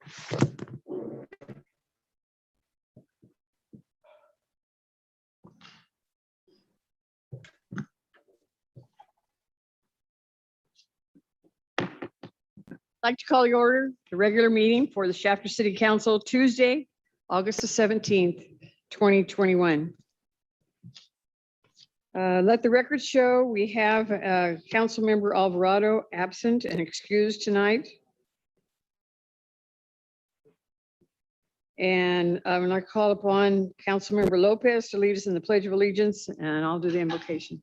I'd like to call the order the regular meeting for the Shafter City Council Tuesday, August the 17th, 2021. Let the record show we have Councilmember Alvarado absent and excused tonight. And I'm going to call upon Councilmember Lopez to lead us in the Pledge of Allegiance, and I'll do the invocation.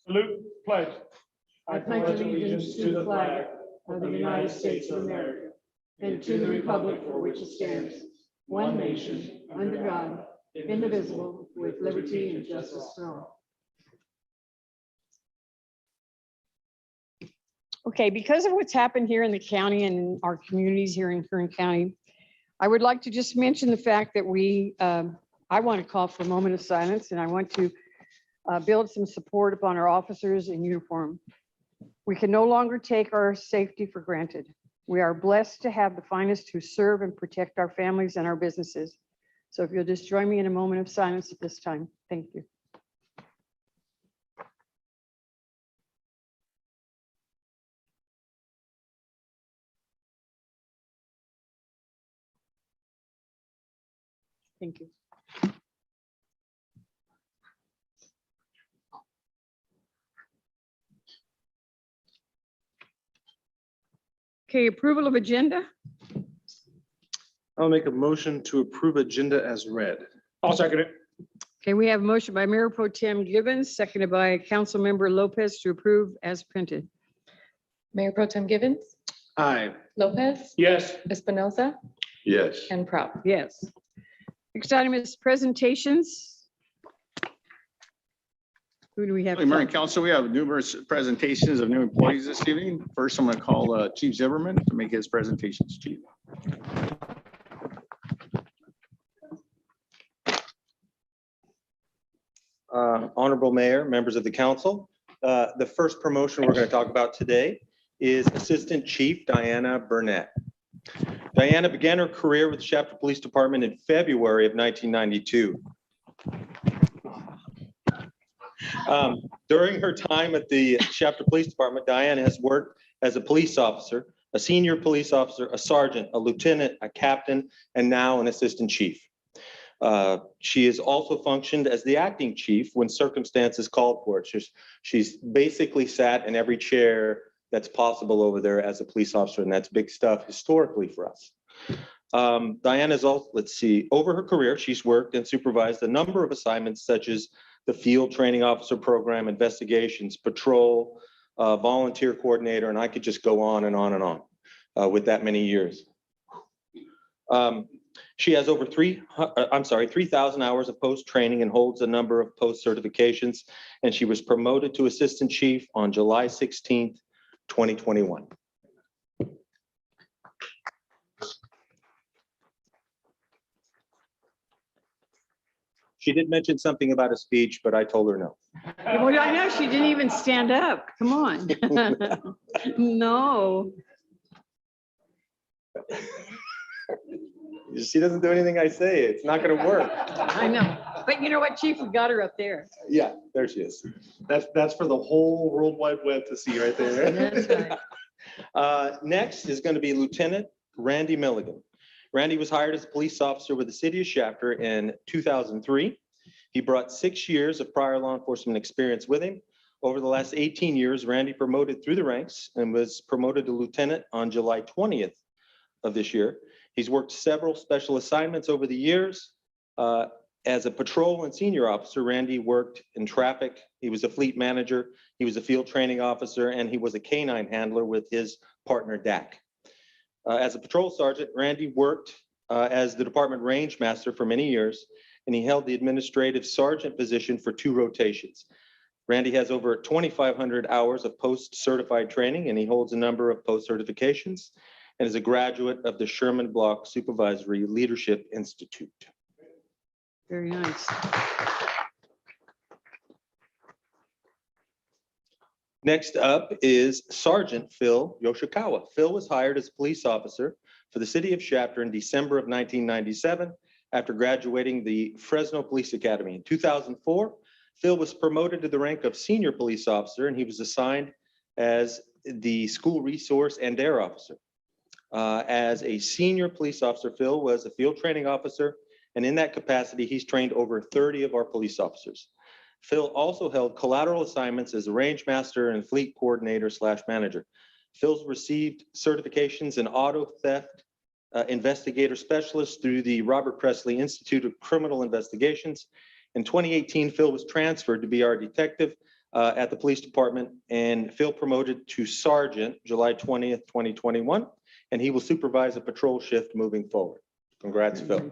Salute, pledge. I pledge allegiance to the flag of the United States of America and to the republic for which it stands, one nation, under God, indivisible, with liberty and justice for all. Okay, because of what's happened here in the county and in our communities here in Kern County, I would like to just mention the fact that I want to call for a moment of silence, and I want to build some support upon our officers in uniform. We can no longer take our safety for granted. We are blessed to have the finest who serve and protect our families and our businesses. So if you'll just join me in a moment of silence at this time. Thank you. Thank you. Okay, approval of agenda. I'll make a motion to approve agenda as read. I'll second it. Okay, we have a motion by Mayor Pro Tem Gibbons, seconded by Councilmember Lopez to approve as printed. Mayor Pro Tem Givens, Aye. Lopez, Yes. Espinoza, Yes. and Prout. Yes. Next item is presentations. Who do we have? Hey, Mayor and Council, we have numerous presentations of new employees this evening. First, I'm going to call Chief Zimmerman to make his presentations. Chief. Honorable Mayor, members of the council, the first promotion we're going to talk about today is Assistant Chief Diana Burnette. Diana began her career with the Shafter Police Department in February of 1992. During her time at the Shafter Police Department, Diana has worked as a police officer, a senior police officer, a sergeant, a lieutenant, a captain, and now an assistant chief. She has also functioned as the acting chief when circumstances called for it. She's basically sat in every chair that's possible over there as a police officer, and that's big stuff historically for us. Diana's also, let's see, over her career, she's worked and supervised a number of assignments such as the Field Training Officer Program, investigations, patrol, volunteer coordinator, and I could just go on and on and on with that many years. She has over 3,000 hours of post training and holds a number of post certifications, and she was promoted to assistant chief on July 16th, 2021. She did mention something about a speech, but I told her no. Well, I know she didn't even stand up. Come on. No. She doesn't do anything I say. It's not going to work. I know. But you know what, Chief? We got her up there. Yeah, there she is. That's for the whole World Wide Web to see right there. That's right. Next is going to be Lieutenant Randy Milligan. Randy was hired as a police officer with the city of Shafter in 2003. He brought 6 years of prior law enforcement experience with him. Over the last 18 years, Randy promoted through the ranks and was promoted to lieutenant on July 20th of this year. He's worked several special assignments over the years. As a patrol and senior officer, Randy worked in traffic. He was a fleet manager. He was a field training officer, and he was a canine handler with his partner, Dak. As a patrol sergeant, Randy worked as the department range master for many years, and he held the administrative sergeant position for 2 rotations. Randy has over 2,500 hours of post-certified training, and he holds a number of post-certifications and is a graduate of the Sherman Block Supervisory Leadership Institute. Very nice. Next up is Sergeant Phil Yoshikawa. Phil was hired as a police officer for the city of Shafter in December of 1997 after graduating the Fresno Police Academy. In 2004, Phil was promoted to the rank of senior police officer, and he was assigned as the school resource and dare officer. As a senior police officer, Phil was a field training officer, and in that capacity, he's trained over 30 of our police officers. Phil also held collateral assignments as a range master and fleet coordinator / manager. Phil's received certifications in auto theft investigator specialist through the Robert Presley Institute of Criminal Investigations. In 2018, Phil was transferred to be our detective at the police department, and Phil promoted to sergeant July 20th, 2021, and he will supervise a patrol shift moving forward. Congrats, Phil.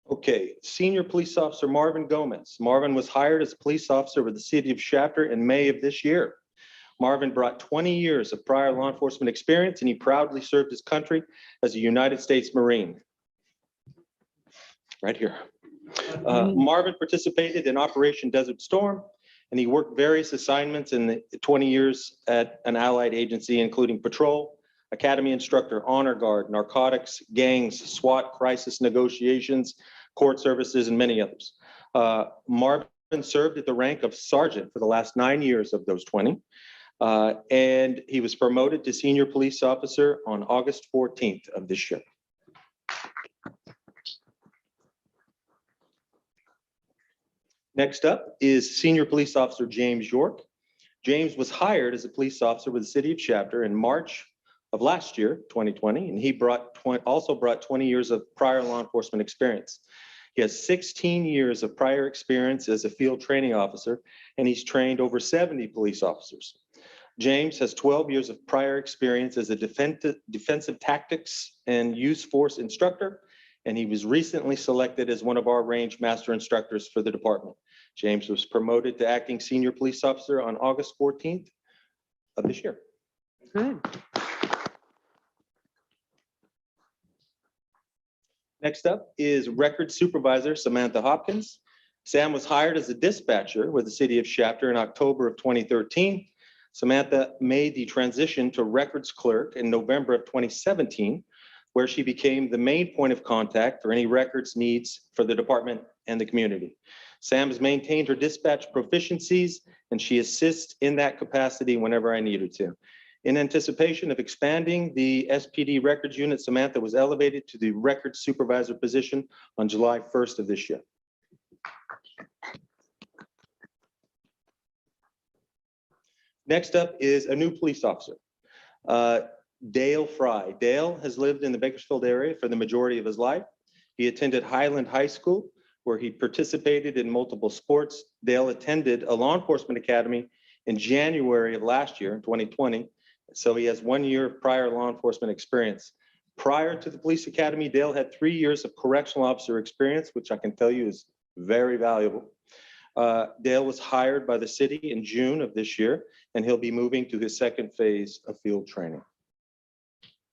Okay, Senior Police Officer Marvin Gomez. Marvin was hired as a police officer with the city of Shafter in May of this year. Marvin brought 20 years of prior law enforcement experience, and he proudly served his country as a United States Marine. Right here. Marvin participated in Operation Desert Storm, and he worked various assignments in the 20 years at an allied agency, including patrol, academy instructor, honor guard, narcotics, gangs, SWAT, crisis negotiations, court services, and many others. Marvin served at the rank of sergeant for the last 9 years of those 20. And he was promoted to senior police officer on August 14th of this year. Next up is Senior Police Officer James York. James was hired as a police officer with the city of Shafter in March of last year, 2020, and he also brought 20 years of prior law enforcement experience. He has 16 years of prior experience as a field training officer, and he's trained over 70 police officers. James has 12 years of prior experience as a defensive tactics and use force instructor, and he was recently selected as one of our range master instructors for the department. James was promoted to acting senior police officer on August 14th of this year. Good. Next up is Record Supervisor Samantha Hopkins. Sam was hired as a dispatcher with the city of Shafter in October of 2013. Samantha made the transition to records clerk in November of 2017, where she became the main point of contact for any records needs for the department and the community. Sam has maintained her dispatch proficiencies, and she assists in that capacity whenever I need her to. In anticipation of expanding the SPD records unit, Samantha was elevated to the record supervisor position on July 1st of this year. Next up is a new police officer, Dale Fry. Dale has lived in the Bakersfield area for the majority of his life. He attended Highland High School, where he participated in multiple sports. Dale attended a law enforcement academy in January of last year, 2020. So he has 1 year of prior law enforcement experience. Prior to the police academy, Dale had 3 years of correctional officer experience, which I can tell you is very valuable. Dale was hired by the city in June of this year, and he'll be moving to his second phase of field training.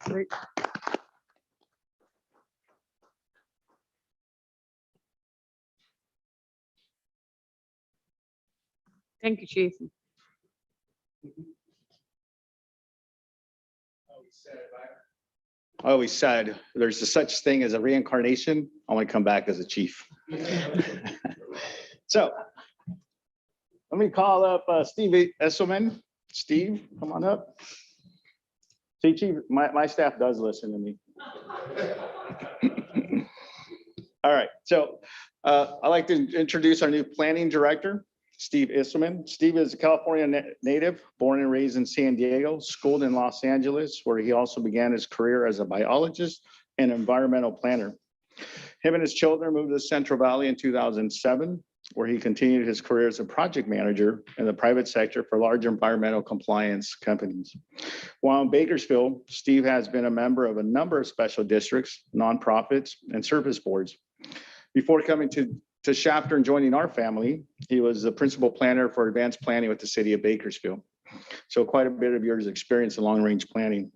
Great. Thank you, Chief. I always said there's a such thing as a reincarnation. I want to come back as a chief. So let me call up Steve Isselman. Steve, come on up. See, Chief, my staff does listen to me. All right, so I'd like to introduce our new planning director, Steve Isselman. Steve is a California native, born and raised in San Diego, schooled in Los Angeles, where he also began his career as a biologist and environmental planner. Him and his children moved to the Central Valley in 2007, where he continued his career as a project manager in the private sector for large environmental compliance companies. While in Bakersfield, Steve has been a member of a number of special districts, nonprofits, and service boards. Before coming to Shafter and joining our family, he was the principal planner for advanced planning with the city of Bakersfield. So quite a bit of years experience in long-range planning.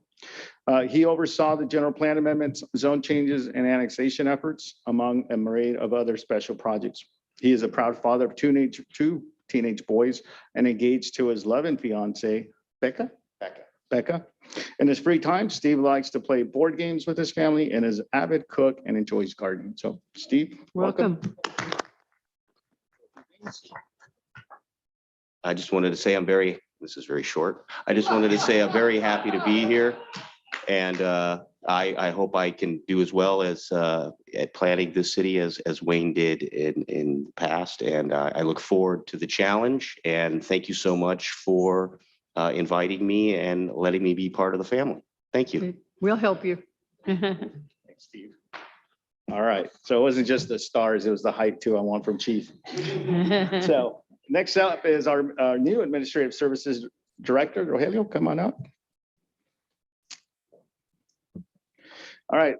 He oversaw the general plan amendments, zone changes, and annexation efforts, among a array of other special projects. He is a proud father of two teenage boys and engaged to his loving fiancee, Becca. In his free time, Steve likes to play board games with his family and is an avid cook and enjoys gardening. So, Steve, welcome. I just wanted to say this is very short. I just wanted to say I'm very happy to be here. And I hope I can do as well as at planning this city as Wayne did in the past. And I look forward to the challenge. And thank you so much for inviting me and letting me be part of the family. Thank you. We'll help you. Thanks, Steve. All right. So it wasn't just the stars, it was the height too. I want from Chief. So next up is our new Administrative Services Director, Rogelio. Come on up. All right,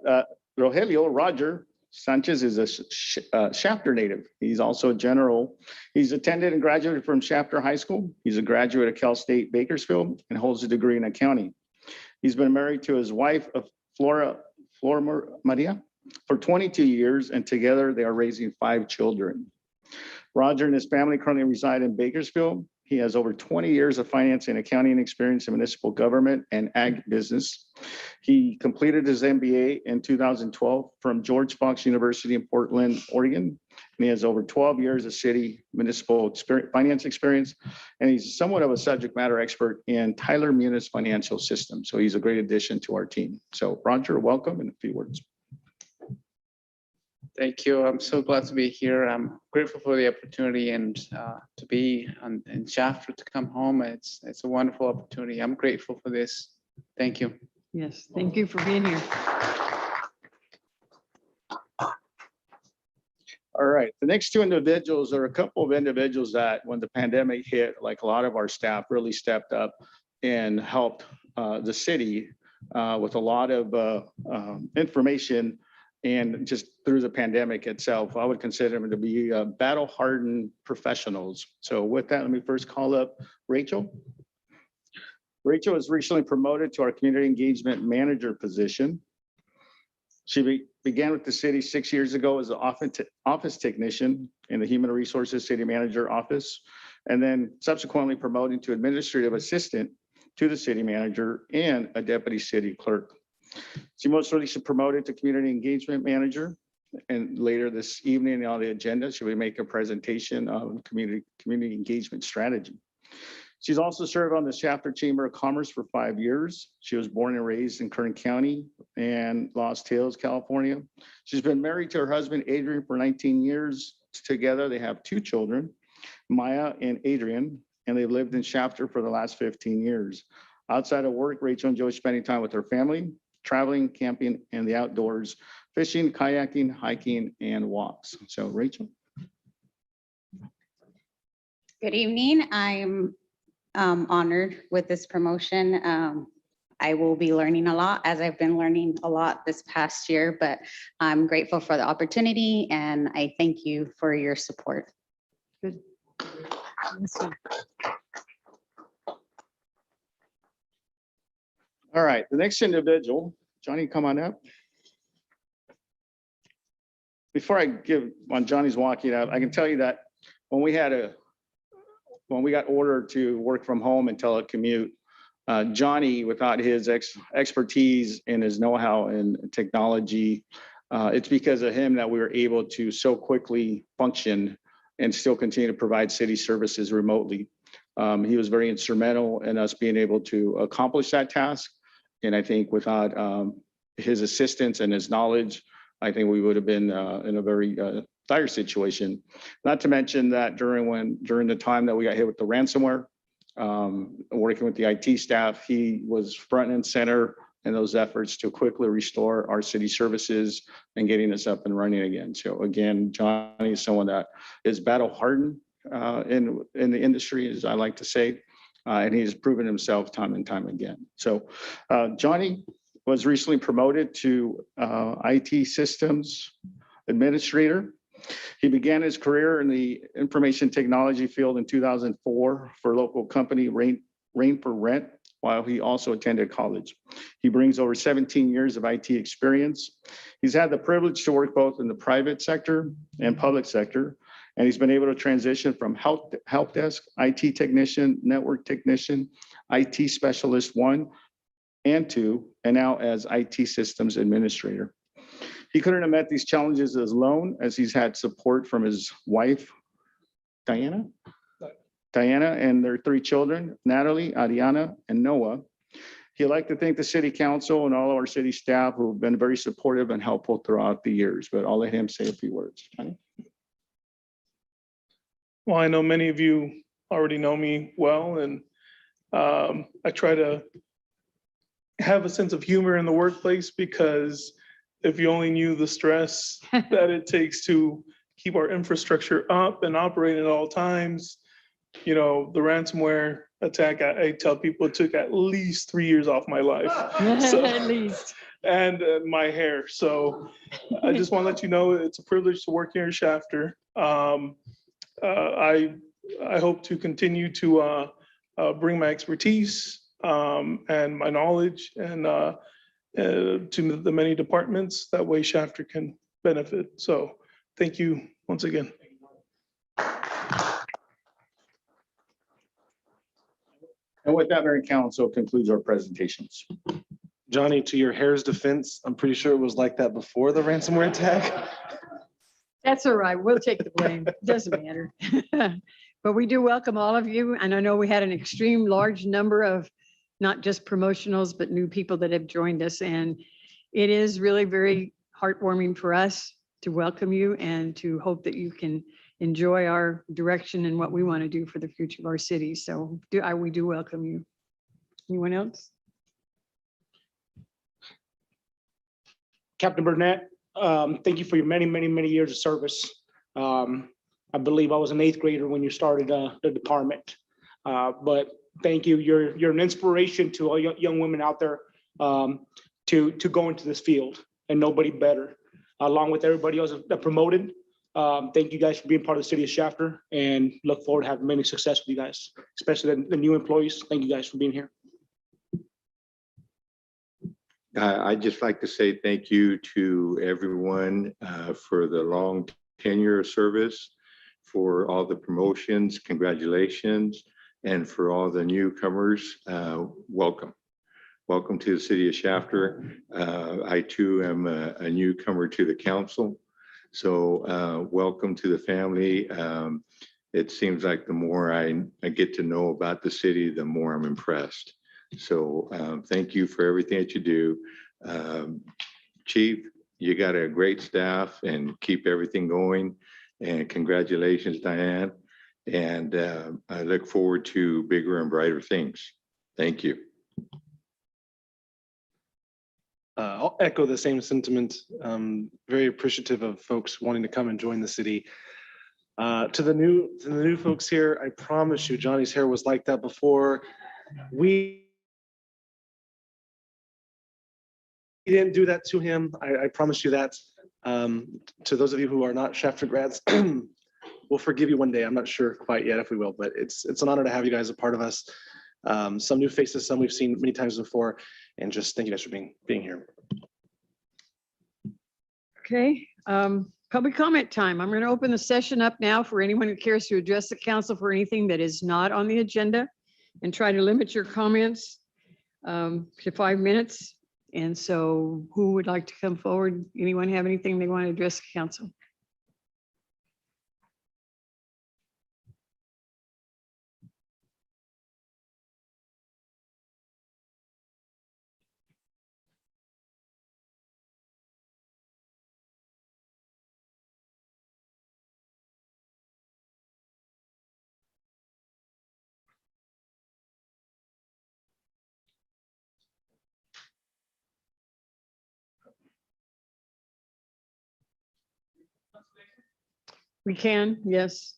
Rogelio Roger Sanchez is a Shafter native. He's also a general. He's attended and graduated from Shafter High School. He's a graduate of Cal State Bakersfield and holds a degree in accounting. He's been married to his wife, Flora Maria, for 22 years, and together they are raising 5 children. Roger and his family currently reside in Bakersfield. He has over 20 years of finance and accounting experience in municipal government and ag business. He completed his MBA in 2012 from George Fox University in Portland, Oregon. And he has over 12 years of city municipal finance experience. And he's somewhat of a subject matter expert in Tyler Munis financial system. So he's a great addition to our team. So Roger, welcome in a few words. Thank you. I'm so glad to be here. I'm grateful for the opportunity and to be in Shafter, to come home. It's a wonderful opportunity. I'm grateful for this. Thank you. Yes, thank you for being here. All right, the next 2 individuals are a couple of individuals that when the pandemic hit, like a lot of our staff really stepped up and helped the city with a lot of information. And just through the pandemic itself, I would consider them to be battle-hardened professionals. So with that, let me first call up Rachel. Rachel was recently promoted to our community engagement manager position. She began with the city 6 years ago as an office technician in the human resources city manager office, and then subsequently promoted to administrative assistant to the city manager and a deputy city clerk. She most recently promoted to community engagement manager, and later this evening on the agenda, she will make a presentation on community engagement strategy. She's also served on the Shafter Chamber of Commerce for 5 years. She was born and raised in Kern County and Los Hills, California. She's been married to her husband, Adrian, for 19 years. Together, they have 2 children, Maya and Adrian, and they've lived in Shafter for the last 15 years. Outside of work, Rachel enjoys spending time with her family, traveling, camping, and the outdoors, fishing, kayaking, hiking, and walks. So Rachel. Good evening. I'm honored with this promotion. I will be learning a lot, as I've been learning a lot this past year, but I'm grateful for the opportunity and I thank you for your support. Good. All right, the next individual, Johnny, come on up. Before I give, when Johnny's walking up, I can tell you that when we got ordered to work from home and telecommute, Johnny, without his expertise and his know-how in technology, it's because of him that we were able to so quickly function and still continue to provide city services remotely. He was very instrumental in us being able to accomplish that task. And I think without his assistance and his knowledge, I think we would have been in a very dire situation. Not to mention that during the time that we got hit with the ransomware, working with the IT staff, he was front and center in those efforts to quickly restore our city services and getting us up and running again. So again, Johnny is someone that is battle hardened in the industry, as I like to say, and he has proven himself time and time again. So Johnny was recently promoted to IT systems administrator. He began his career in the information technology field in 2004 for local company Rain for Rent while he also attended college. He brings over 17 years of IT experience. He's had the privilege to work both in the private sector and public sector, and he's been able to transition from help desk, IT technician, network technician, IT specialist 1 and 2, and now as IT systems administrator. He couldn't have met these challenges alone, as he's had support from his wife, Diana, and their 3 children, Natalie, Ariana, and Noah. He'd like to thank the city council and all of our city staff who have been very supportive and helpful throughout the years, but I'll let him say a few words. Johnny? Well, I know many of you already know me well, and I try to have a sense of humor in the workplace, because if you only knew the stress that it takes to keep our infrastructure up and operating at all times, you know, the ransomware attack, I tell people it took at least 3 years off my life. So- At least. and my hair. So I just want to let you know it's a privilege to work here in Shafter. I hope to continue to bring my expertise and my knowledge and to the many departments. That way Shafter can benefit. So thank you once again. And with that, Mayor and Council concludes our presentations. Johnny, to your hair's defense, I'm pretty sure it was like that before the ransomware attack. That's all right. We'll take the blame. Doesn't matter. But we do welcome all of you. And I know we had an extreme large number of not just promotionals, but new people that have joined us. And it is really very heartwarming for us to welcome you and to hope that you can enjoy our direction and what we want to do for the future of our city. So we do welcome you. Anyone else? Captain Burnette, thank you for your many, many, many years of service. I believe I was an 8th grader when you started the department. But thank you. You're an inspiration to all young women out there to go into this field, and nobody better. Along with everybody else that promoted, thank you guys for being part of the city of Shafter, and look forward to having many success with you guys, especially the new employees. Thank you guys for being here. I'd just like to say thank you to everyone for the long tenure of service, for all the promotions, congratulations, and for all the newcomers, welcome. Welcome to the city of Shafter. I too am a newcomer to the council. So welcome to the family. It seems like the more I get to know about the city, the more I'm impressed. So thank you for everything that you do. Chief, you got a great staff, and keep everything going. And congratulations, Diane. And I look forward to bigger and brighter things. Thank you. I'll echo the same sentiment. Very appreciative of folks wanting to come and join the city. To the new folks here, I promise you, Johnny's hair was like that before. We didn't do that to him. I promise you that. To those of you who are not Shafter grads, we'll forgive you one day. I'm not sure quite yet if we will, but it's an honor to have you guys a part of us. Some new faces, some we've seen many times before, and just thank you guys for being here. Okay, public comment time. I'm going to open the session up now for anyone who cares to address the council for anything that is not on the agenda, and try to limit your comments to 5 minutes. And so who would like to come forward? Anyone have anything they want to address the council? We can, yes.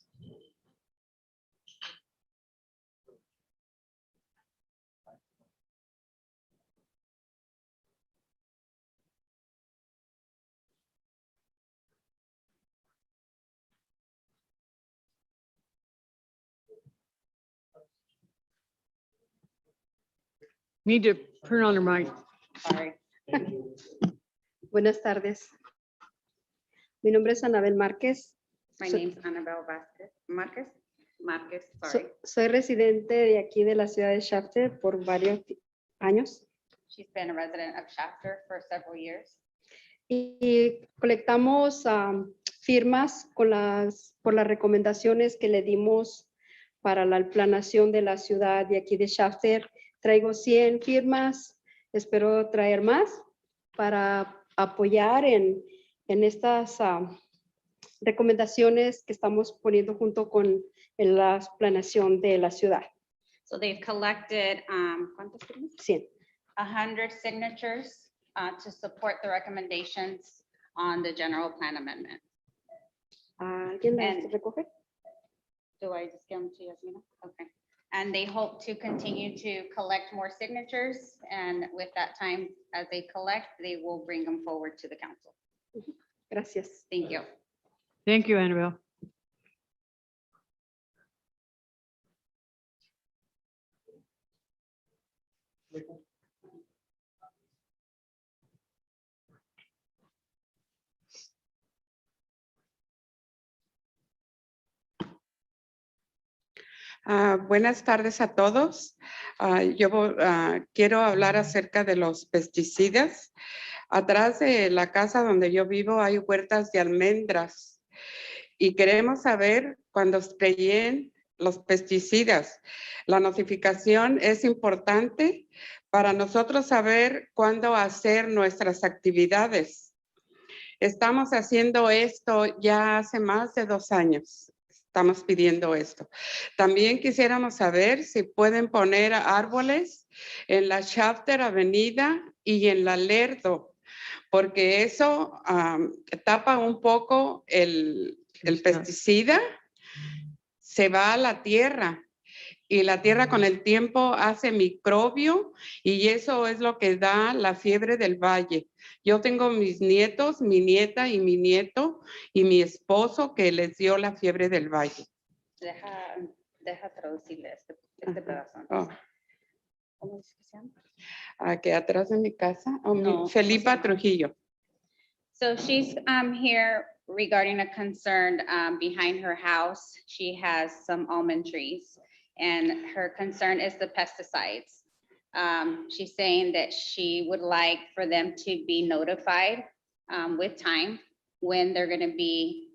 Need to turn on the mic. Sorry. Buenas tardes. Mi nombre es Anabel Márquez. My So- name's Annabelle Vasquez. Marquez, So- sorry. soy residente de aquí de la ciudad de Shafter por varios años She's been a resident of Shafter for several years. y colectamos firmas por las recomendaciones que le dimos para la planación de la ciudad de aquí de Shafter. Traigo 100 firmas, espero traer más para apoyar en estas recomendaciones que estamos poniendo junto con la planeación de la ciudad. So they've collected, ¿cuántos firmas? 100. 100 signatures to support the recommendations on the general plan amendment. ¿Alguien las And- recoge? Do I just give them to Yasmina? Okay. And they hope to continue to collect more signatures. And with that time, as they collect, they will bring them forward to the council. Gracias. Thank you. Thank you, Annabelle. Buenas tardes a todos. Quiero hablar acerca de los pesticidas. Atrás de la casa donde yo vivo hay huertas de almendras y queremos saber cuándo sprayen los pesticidas. La notificación es importante para nosotros saber cuándo hacer nuestras actividades. Estamos haciendo esto ya hace más de 2 años. Estamos pidiendo esto. También quisiéramos saber si pueden poner árboles en la Shafter Avenida y en la Lerdo, porque eso tapa un poco el pesticida, se va a la tierra y la tierra con el tiempo hace microbio y eso es lo que da la fiebre del valle. Yo tengo mis nietos, mi nieta y mi nieto y mi esposo que les dio la fiebre del valle. Deja traducirle este Ajá. pedazo. Oh, ¿Cómo es que se llama? aquí atrás de mi casa, No, Felipa ¿cómo se llama? Trujillo. So she's here regarding a concern behind her house. She has some almond trees and her concern is the pesticides. She's saying that she would like for them to be notified with time when they're going to be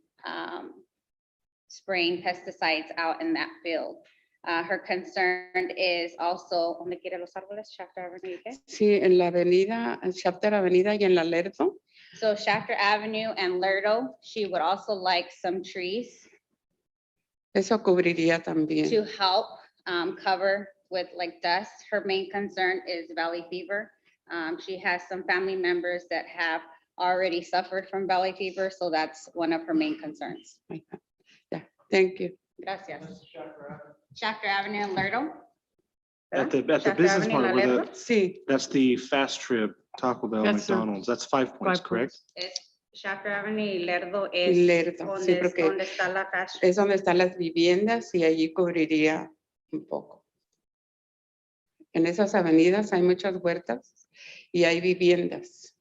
spraying pesticides out in that field. Her concern is also, ¿dónde quiere los árboles? Shafter Avenue, ¿qué? Sí, en la avenida, en Shafter Avenida y en la Lerdo. So Shafter Avenue and Lerdo, she would also like some trees Eso cubriría también. to help cover with like dust. Her main concern is valley fever. She has some family members that have already suffered from valley fever, so that's one of her main concerns. Yeah, thank you. Gracias. Shafter Avenue and Lerdo. At the Shafter business Avenue, part, La where Lerdo. Sí, that's the fast trip, Taco Bell, That's the McDonald's. That's 5 points, 5 correct? Es Shafter Avenue y Lerdo Y es Lerdo, sí, porque donde está la fast. es donde están las viviendas y allí cubriría un poco. En esas avenidas hay muchas huertas y hay viviendas.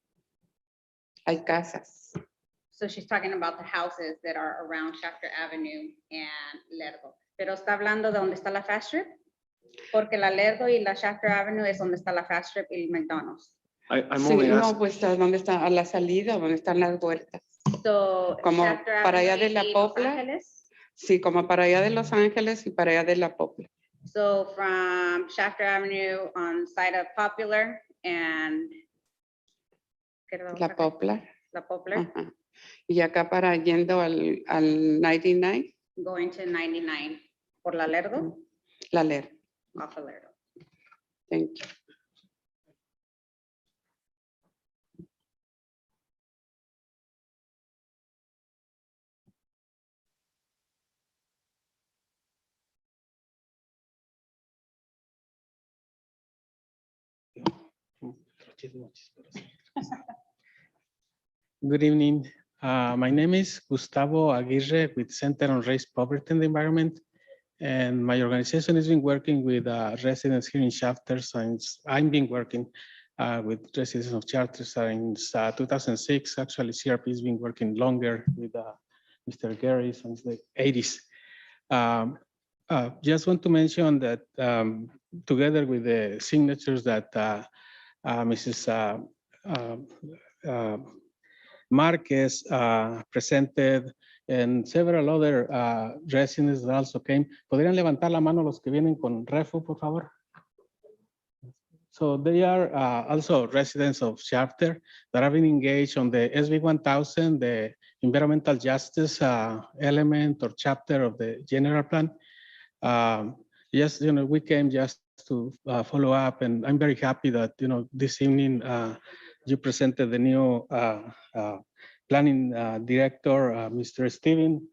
Hay casas. So she's talking about the houses that are around Shafter Avenue and Lerdo. Pero está hablando de donde está la fast strip, porque la Lerdo y la Shafter Avenue es donde está la fast strip y el McDonald's. I'm Sí, only no, asking, pues ¿dónde está? A la salida, donde están las huertas. So Como Shafter para allá Avenue de La y Los Popla. Ángeles. Sí, como para allá de Los Ángeles y para allá de La Popla. So from Shafter Avenue on side of Popular and ¿qué era la La otra? Popla. La Poplar, Ajá. Y acá para yendo al 99, going to 99 por la Lerdo, la Ler. off of Lerdo. Thank you. Good evening. My name is Gustavo Aguirre with Center on Race, Poverty and the Environment. And my organization has been working with residents here in Shafter since I've been working with residents of Charter since 2006. Actually, CRP has been working longer with Mr. Gary since the 80s. Just want to mention that together with the signatures that Mrs. Marquez presented and several other residents that also came. ¿Podrían levantar la mano los que vienen con refo, por favor? So they are also residents of Shafter that have been engaged on the SB 1000, the environmental justice element or chapter of the general plan. Yes, we came just to follow up, and I'm very happy that, this evening you presented the new planning director, Mr. Steven.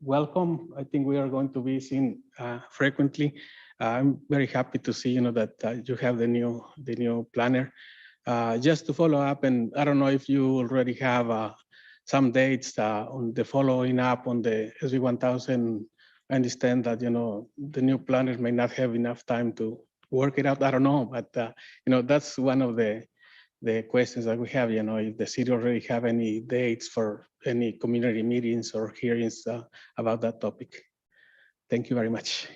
Welcome. I think we are going to be seen frequently. I'm very happy to see, that you have the new planner. Just to follow up, and I don't know if you already have some dates on the following up on the SB 1000. I understand that, the new planner may not have enough time to work it out. I don't know, but, that's one of the questions that we have, if the city already have any dates for any community meetings or hearings about that topic. Thank you very much.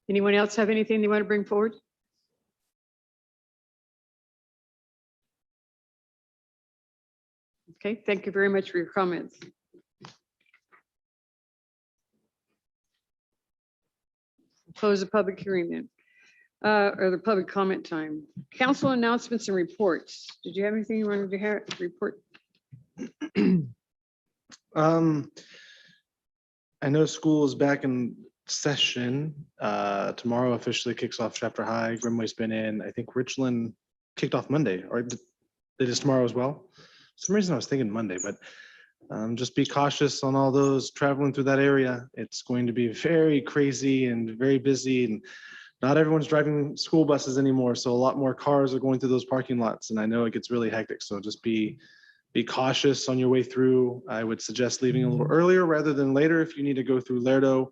Anyone else have anything they want to bring forward? Okay, thank you very much for your comments. Close the public hearing then, or the public comment time. Council announcements and reports. Did you have anything you wanted to report? I know school is back in session. Tomorrow officially kicks off Chapter High. Grimway's been in. I think Richland kicked off Monday, or it is tomorrow as well. For some reason I was thinking Monday, but just be cautious on all those traveling through that area. It's going to be very crazy and very busy, and not everyone's driving school buses anymore. So a lot more cars are going through those parking lots, and I know it gets really hectic. So just be cautious on your way through. I would suggest leaving a little earlier rather than later if you need to go through Lerdo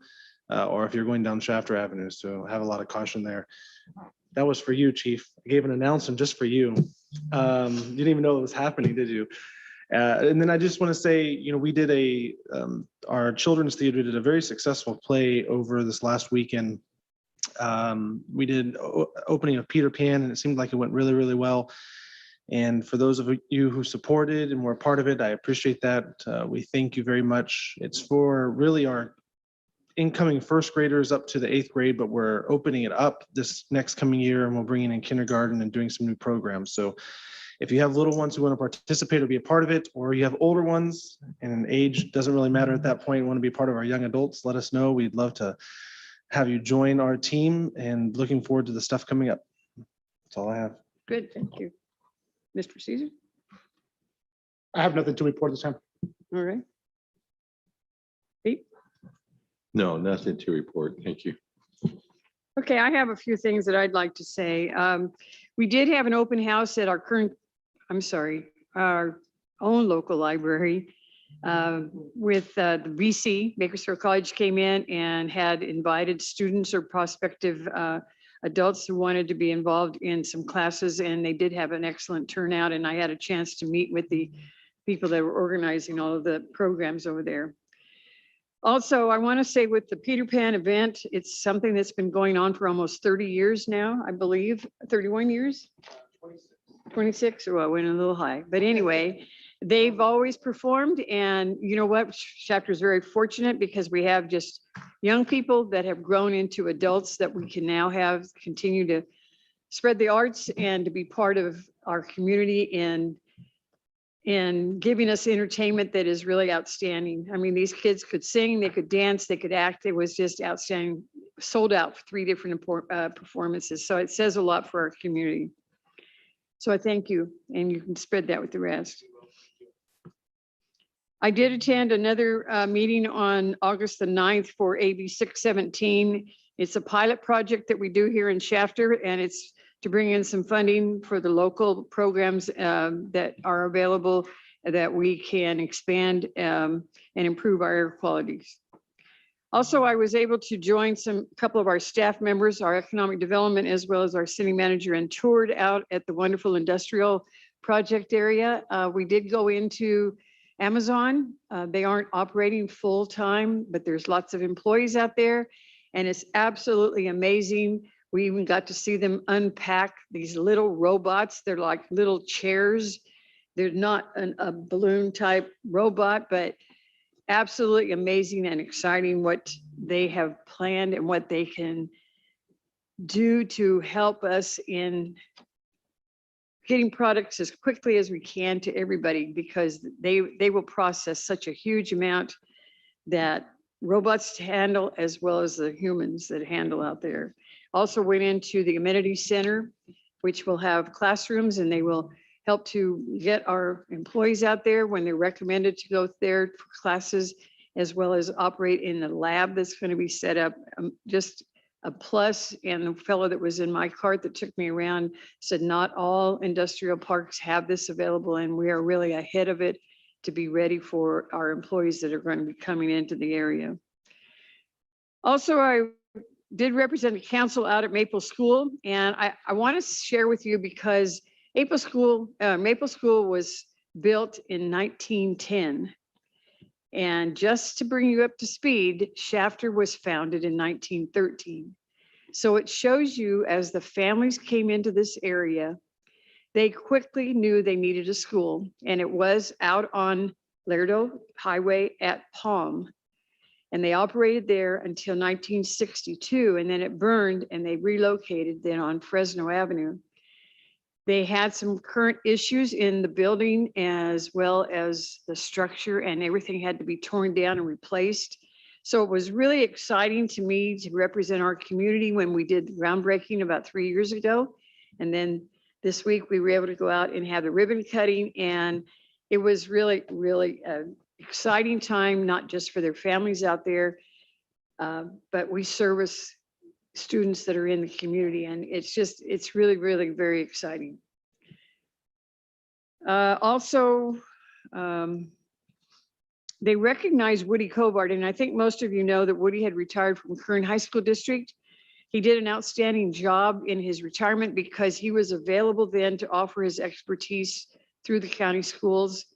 or if you're going down Shafter Avenue. So have a lot of caution there. That was for you, Chief. I gave an announcement just for you. You didn't even know it was happening, did you? And then I just want to say, we did our children's theater did a very successful play over this last weekend. We did opening of Peter Pan, and it seemed like it went really, really well. And for those of you who supported and were a part of it, I appreciate that. We thank you very much. It's for really our incoming first graders up to the 8th grade, but we're opening it up this next coming year, and we're bringing in kindergarten and doing some new programs. So if you have little ones who want to participate or be a part of it, or you have older ones and age doesn't really matter at that point, want to be part of our young adults, let us know. We'd love to have you join our team, and looking forward to the stuff coming up. That's all I have. Good, thank you. Mr. Caesar? I have nothing to report this time. All right. Pete? No, nothing to report. Thank you. Okay, I have a few things that I'd like to say. We did have an open house at our own local library with the BC, Bakersfield College came in and had invited students or prospective adults who wanted to be involved in some classes, and they did have an excellent turnout, and I had a chance to meet with the people that were organizing all of the programs over there. Also, I want to say with the Peter Pan event, it's something that's been going on for almost 30 years now, I believe, 31 years? 26, well, I went a little high, but anyway, they've always performed, and you know what, Chapter is very fortunate because we have just young people that have grown into adults that we can now have continue to spread the arts and to be part of our community and giving us entertainment that is really outstanding. I mean, these kids could sing, they could dance, they could act. It was just outstanding, sold out for 3 different performances. So it says a lot for our community. So I thank you, and you can spread that with the rest. I did attend another meeting on August the 9th for AB 617. It's a pilot project that we do here in Shafter, and it's to bring in some funding for the local programs that are available that we can expand and improve our air qualities. Also, I was able to join couple of our staff members, our economic development, as well as our city manager, and toured out at the wonderful industrial project area. We did go into Amazon. They aren't operating full time, but there's lots of employees out there, and it's absolutely amazing. We even got to see them unpack these little robots. They're like little chairs. They're not a balloon type robot, but absolutely amazing and exciting what they have planned and what they can do to help us in getting products as quickly as we can to everybody, because they will process such a huge amount that robots to handle, as well as the humans that handle out there. Also went into the amenity center, which will have classrooms, and they will help to get our employees out there when they're recommended to go there for classes, as well as operate in the lab that's going to be set up. Just a plus. And the fellow that was in my cart that took me around said not all industrial parks have this available, and we are really ahead of it to be ready for our employees that are going to be coming into the area. Also, I did represent the council out at Maple School, and I want to share with you because Maple School was built in 1910. And just to bring you up to speed, Shafter was founded in 1913. So it shows you, as the families came into this area, they quickly knew they needed a school, and it was out on Laredo Highway at Palm. And they operated there until 1962, and then it burned and they relocated then on Fresno Avenue. They had some current issues in the building as well as the structure, and everything had to be torn down and replaced. So it was really exciting to me to represent our community when we did groundbreaking about 3 years ago. And then this week we were able to go out and have the ribbon cutting, and it was really, really an exciting time, not just for their families out there, but we service students that are in the community, and it's really, really very exciting. Also, they recognize Woody Covart, and I think most of you know that Woody had retired from Kern High School District. He did an outstanding job in his retirement because he was available then to offer his expertise through the county schools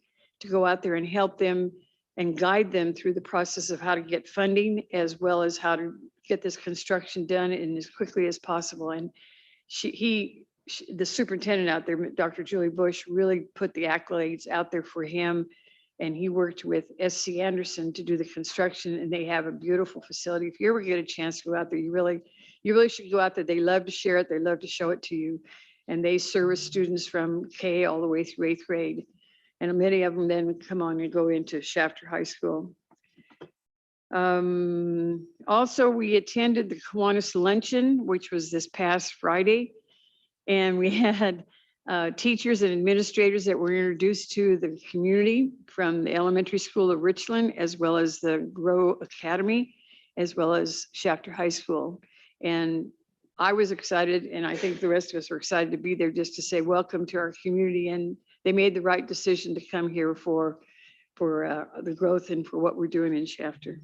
to go out there and help them and guide them through the process of how to get funding, as well as how to get this construction done in as quickly as possible. And the superintendent out there, Dr. Julie Bush, really put the accolades out there for him. And he worked with SC Anderson to do the construction, and they have a beautiful facility. If you ever get a chance to go out there, you really should go out there. They love to share it. They love to show it to you. And they service students from K all the way through 8th grade. And many of them then come on and go into Shafter High School. Also, we attended the Kiwanis Luncheon, which was this past Friday. And we had teachers and administrators that were introduced to the community from the elementary school of Richland, as well as the Grow Academy, as well as Shafter High School. And I was excited, and I think the rest of us were excited to be there just to say welcome to our community. And they made the right decision to come here for the growth and for what we're doing in Shafter.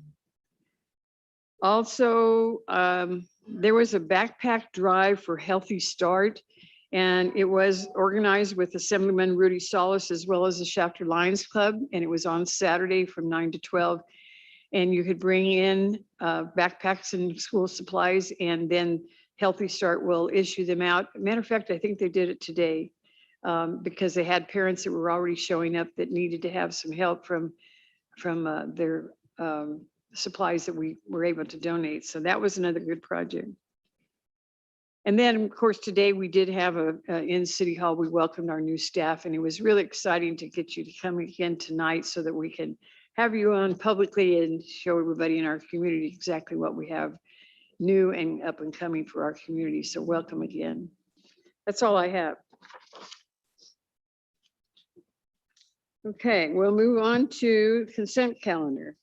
Also, there was a backpack drive for Healthy Start, and it was organized with Assemblyman Rudy Solis as well as the Shafter Lions Club, and it was on Saturday from 9 to 12. And you could bring in backpacks and school supplies, and then Healthy Start will issue them out. Matter of fact, I think they did it today because they had parents that were already showing up that needed to have some help from their supplies that we were able to donate. So that was another good project. And then, of course, today we did have in City Hall, we welcomed our new staff, and it was really exciting to get you to come again tonight so that we can have you on publicly and show everybody in our community exactly what we have new and up and coming for our community. So welcome again. That's all I have. Okay, we'll move on to consent calendar.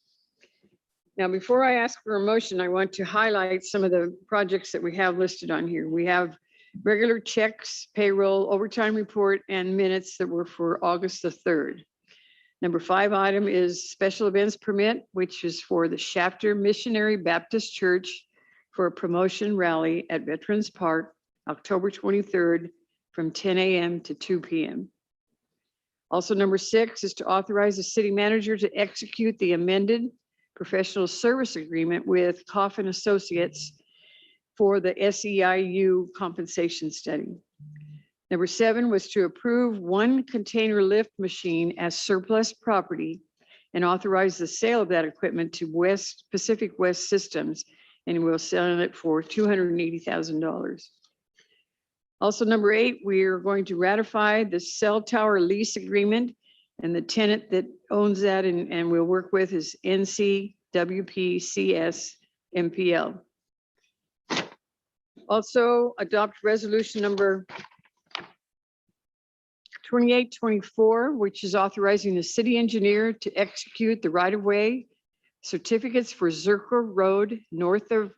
Now, before I ask for a motion, I want to highlight some of the projects that we have listed on here. We have regular checks, payroll, overtime report, and minutes that were for August the 3rd. Number 5 item is special events permit, which is for the Shafter Missionary Baptist Church for a promotion rally at Veterans Park, October 23rd, from 10 a.m. to 2 p.m. Also, number 6 is to authorize the city manager to execute the amended professional service agreement with Coffin Associates for the SEIU compensation study. Number 7 was to approve 1 container lift machine as surplus property and authorize the sale of that equipment to Pacific West Systems, and we'll sell it for $280,000. Also, number 8, we are going to ratify the cell tower lease agreement, and the tenant that owns that and we'll work with is NCWPCS MPL. Also, adopt resolution number 2824, which is authorizing the city engineer to execute the right-of-way certificates for Zirkle Road north of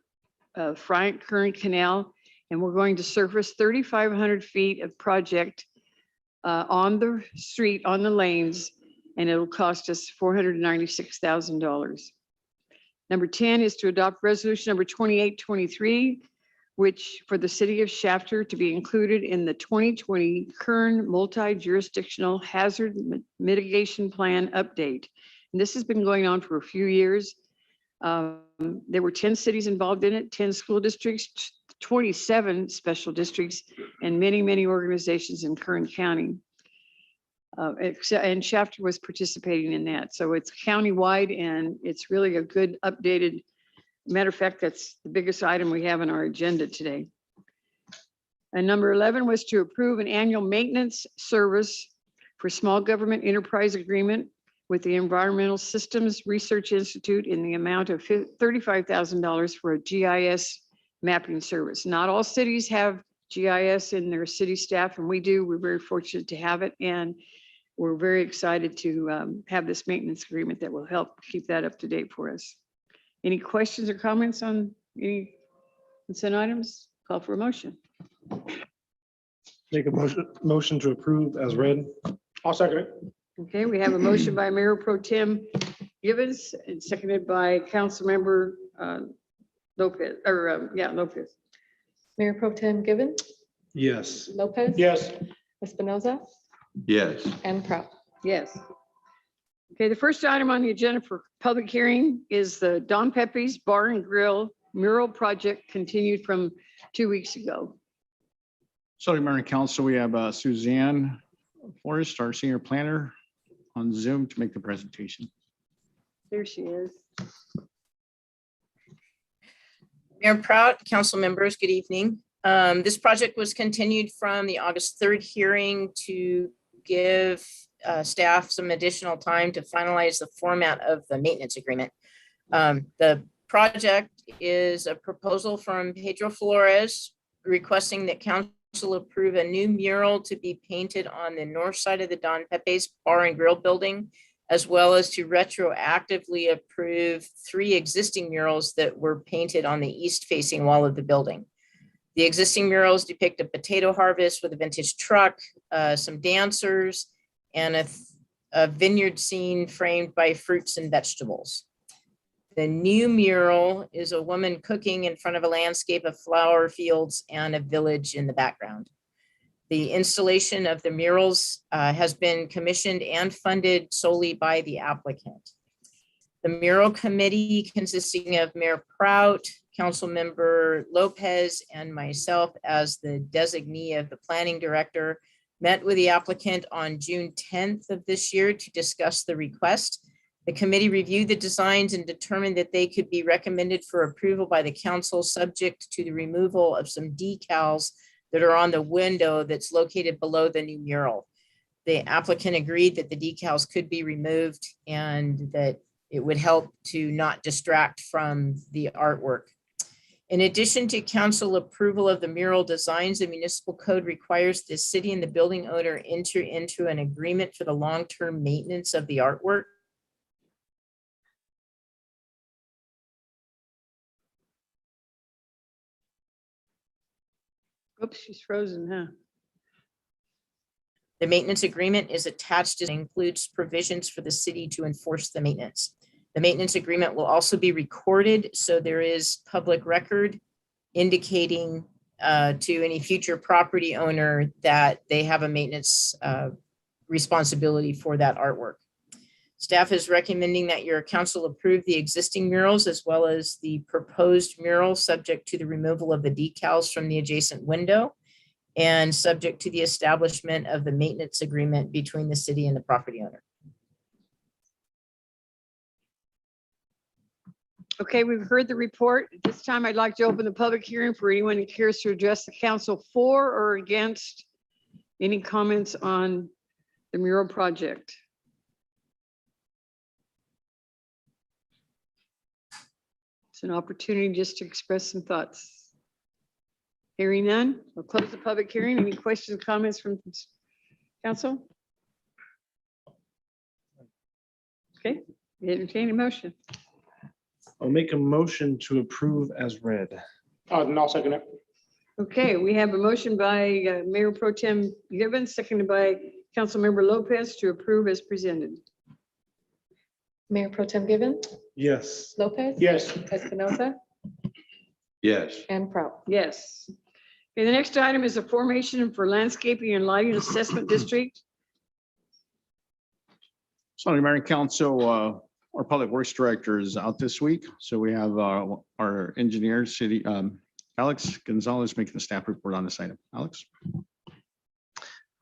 Bryant Kern Canal. And we're going to surface 3,500 feet of project on the street, on the lanes, and it'll cost us $496,000. Number 10 is to adopt resolution number 2823, which for the city of Shafter to be included in the 2020 Kern Multi-Jurisdictional Hazard Mitigation Plan update. And this has been going on for a few years. There were 10 cities involved in it, 10 school districts, 27 special districts, and many, many organizations in Kern County. And Shafter was participating in that. So it's countywide and it's really a good updated. Matter of fact, that's the biggest item we have on our agenda today. And number 11 was to approve an annual maintenance service for small government enterprise agreement with the Environmental Systems Research Institute in the amount of $35,000 for a GIS mapping service. Not all cities have GIS in their city staff, and we do. We're very fortunate to have it, and we're very excited to have this maintenance agreement that will help keep that up to date for us. Any questions or comments on any consent items? Call for a motion. Make a motion to approve as read. I'll second it. Okay, we have a motion by Mayor Pro Tem Givens and seconded by Councilmember Lopez, or Lopez. Mayor Pro Tem Givens, Yes. Lopez. Yes. Espinoza, Yes. and Prout. Yes. Okay, the first item on the agenda for public hearing is the Don Pepe's Bar and Grill mural project continued from 2 weeks ago. Sorry, Mayor and Council, we have Suzanne Forrest, our senior planner, on Zoom to make the presentation. There she is. Mayor Prout, council members, good evening. This project was continued from the August 3rd hearing to give staff some additional time to finalize the format of the maintenance agreement. The project is a proposal from Pedro Flores requesting that council approve a new mural to be painted on the north side of the Don Pepe's Bar and Grill building, as well as to retroactively approve 3 existing murals that were painted on the east facing wall of the building. The existing murals depict a potato harvest with a vintage truck, some dancers, and a vineyard scene framed by fruits and vegetables. The new mural is a woman cooking in front of a landscape of flower fields and a village in the background. The installation of the murals has been commissioned and funded solely by the applicant. The mural committee, consisting of Mayor Prout, Councilmember Lopez, and myself as the designee of the planning director, met with the applicant on June 10th of this year to discuss the request. The committee reviewed the designs and determined that they could be recommended for approval by the council, subject to the removal of some decals that are on the window that's located below the new mural. The applicant agreed that the decals could be removed and that it would help to not distract from the artwork. In addition to council approval of the mural designs, the municipal code requires the city and the building owner enter into an agreement for the long-term maintenance of the artwork. Oops, she's frozen, huh? The maintenance agreement is attached and includes provisions for the city to enforce the maintenance. The maintenance agreement will also be recorded, so there is public record indicating to any future property owner that they have a maintenance responsibility for that artwork. Staff is recommending that your council approve the existing murals as well as the proposed mural, subject to the removal of the decals from the adjacent window and subject to the establishment of the maintenance agreement between the city and the property owner. Okay, we've heard the report. At this time, I'd like to open the public hearing for anyone who cares to address the council for or against any comments on the mural project. It's an opportunity just to express some thoughts. Hearing none, we'll close the public hearing. Any questions, comments from council? Okay, entertain a motion. I'll make a motion to approve as read. And I'll second it. Okay, we have a motion by Mayor Pro Tem Gibbons, seconded by Councilmember Lopez to approve as presented. Mayor Pro Tem Given, Yes. Lopez. Yes. Espinoza Yes. and Prout. Yes. Okay, the next item is a formation for landscaping and lighting assessment district. Sorry, Mayor and Council, our Public Works Director is out this week. So we have our engineer, city, Alex Gonzalez, making the staff report on this item. Alex?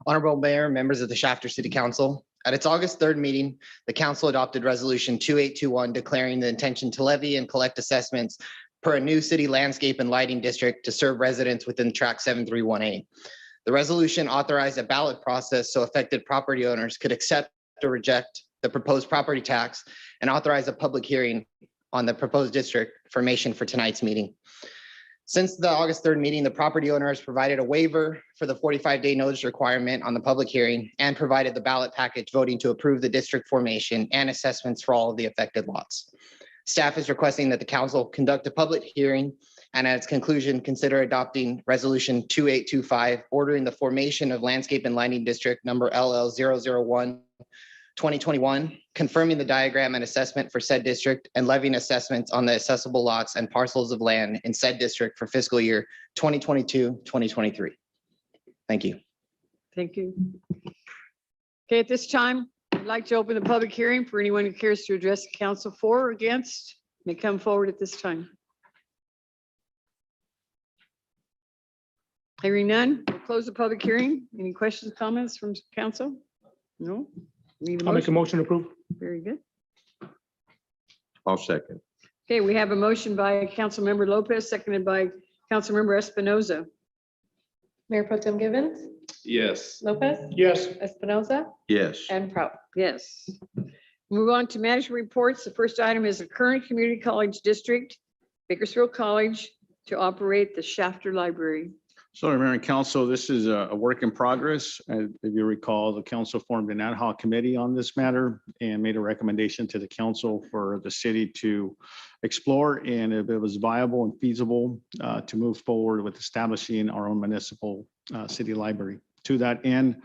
Honorable Mayor, members of the Shafter City Council. At its August 3rd meeting, the council adopted Resolution 2821 declaring the intention to levy and collect assessments per a new city landscape and lighting district to serve residents within Tract 731A. The resolution authorized a ballot process so affected property owners could accept or reject the proposed property tax and authorize a public hearing on the proposed district formation for tonight's meeting. Since the August 3rd meeting, the property owner has provided a waiver for the 45-day notice requirement on the public hearing and provided the ballot package voting to approve the district formation and assessments for all of the affected lots. Staff is requesting that the council conduct a public hearing and at its conclusion, consider adopting Resolution 2825, ordering the formation of Landscape and Lighting District number LL001 2021, confirming the diagram and assessment for said district and levying assessments on the accessible lots and parcels of land in said district for fiscal year 2022-2023. Thank you. Thank you. Okay, at this time, I'd like to open the public hearing for anyone who cares to address the council for or against, may come forward at this time. Hearing none, we'll close the public hearing. Any questions, comments from council? No? Need a I'll make a motion to approve. Very good. I'll second. Okay, we have a motion by Councilmember Lopez, seconded by Councilmember Espinoza. Mayor Pro Tem Givens, Yes. Lopez, Yes. Espinoza Yes. and Prout. Yes. Move on to management reports. The first item is the Kern Community College District, Bakersfield College, to operate the Shafter Library. Sorry, Mayor and Council, this is a work in progress. If you recall, the council formed an ad hoc committee on this matter and made a recommendation to the council for the city to explore and if it was viable and feasible to move forward with establishing our own municipal city library. To that end,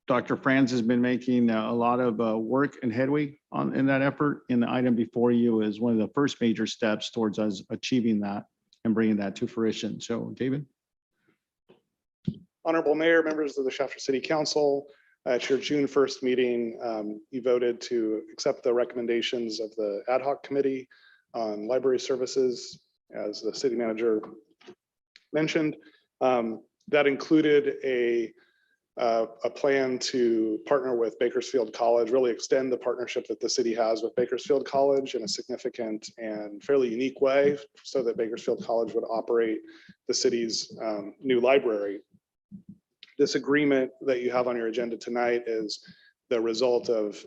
Dr. Franz has been making a lot of work and headway in that effort. And the item before you is one of the first major steps towards us achieving that and bringing that to fruition. So, David. Honorable Mayor, members of the Shafter City Council, at your June 1st meeting, you voted to accept the recommendations of the ad hoc committee on library services, as the city manager mentioned. That included a plan to partner with Bakersfield College, really extend the partnership that the city has with Bakersfield College in a significant and fairly unique way so that Bakersfield College would operate the city's new library. This agreement that you have on your agenda tonight is the result of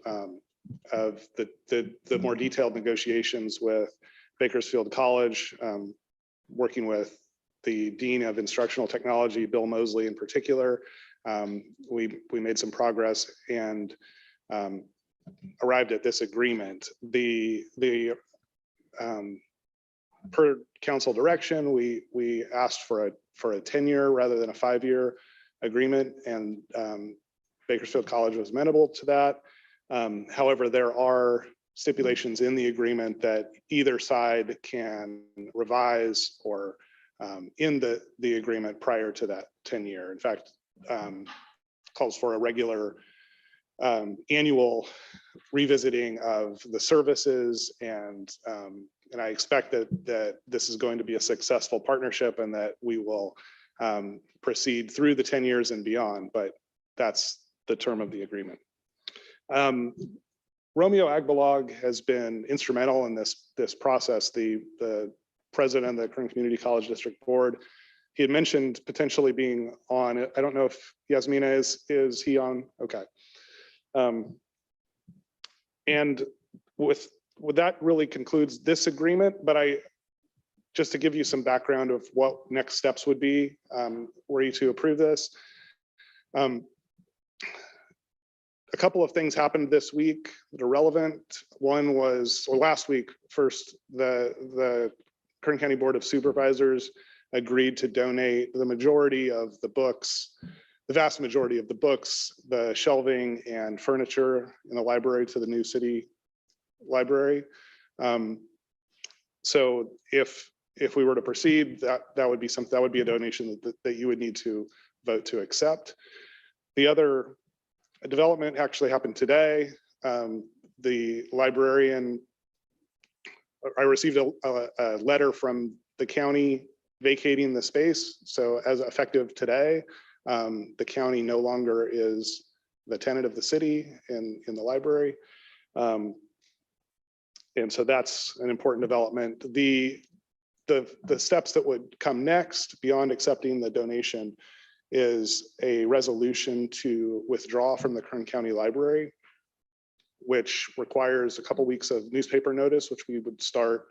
the more detailed negotiations with Bakersfield College, working with the Dean of Instructional Technology, Bill Mosley in particular. We made some progress and arrived at this agreement. The per council direction, we asked for a 10-year rather than a 5-year agreement, and Bakersfield College was amenable to that. However, there are stipulations in the agreement that either side can revise or in the agreement prior to that 10-year. In fact, calls for a regular annual revisiting of the services, and I expect that this is going to be a successful partnership and that we will proceed through the 10 years and beyond, but that's the term of the agreement. Romeo Agbalog has been instrumental in this process. The president of the Kern Community College District Board, he had mentioned potentially being on it. I don't know if Yasmina is he on? Okay. And with that really concludes this agreement, but just to give you some background of what next steps would be, were you to approve this. A couple of things happened this week that are relevant. One was, or last week, first, the Kern County Board of Supervisors agreed to donate the majority of the books, the vast majority of the books, the shelving and furniture in the library to the new city library. So if we were to proceed, that would be something, that would be a donation that you would need to vote to accept. The other development actually happened today. The librarian, I received a letter from the county vacating the space. So as effective today, the county no longer is the tenant of the city in the library. And so that's an important development. The steps that would come next beyond accepting the donation is a resolution to withdraw from the Kern County Library, which requires a couple weeks of newspaper notice, which we would start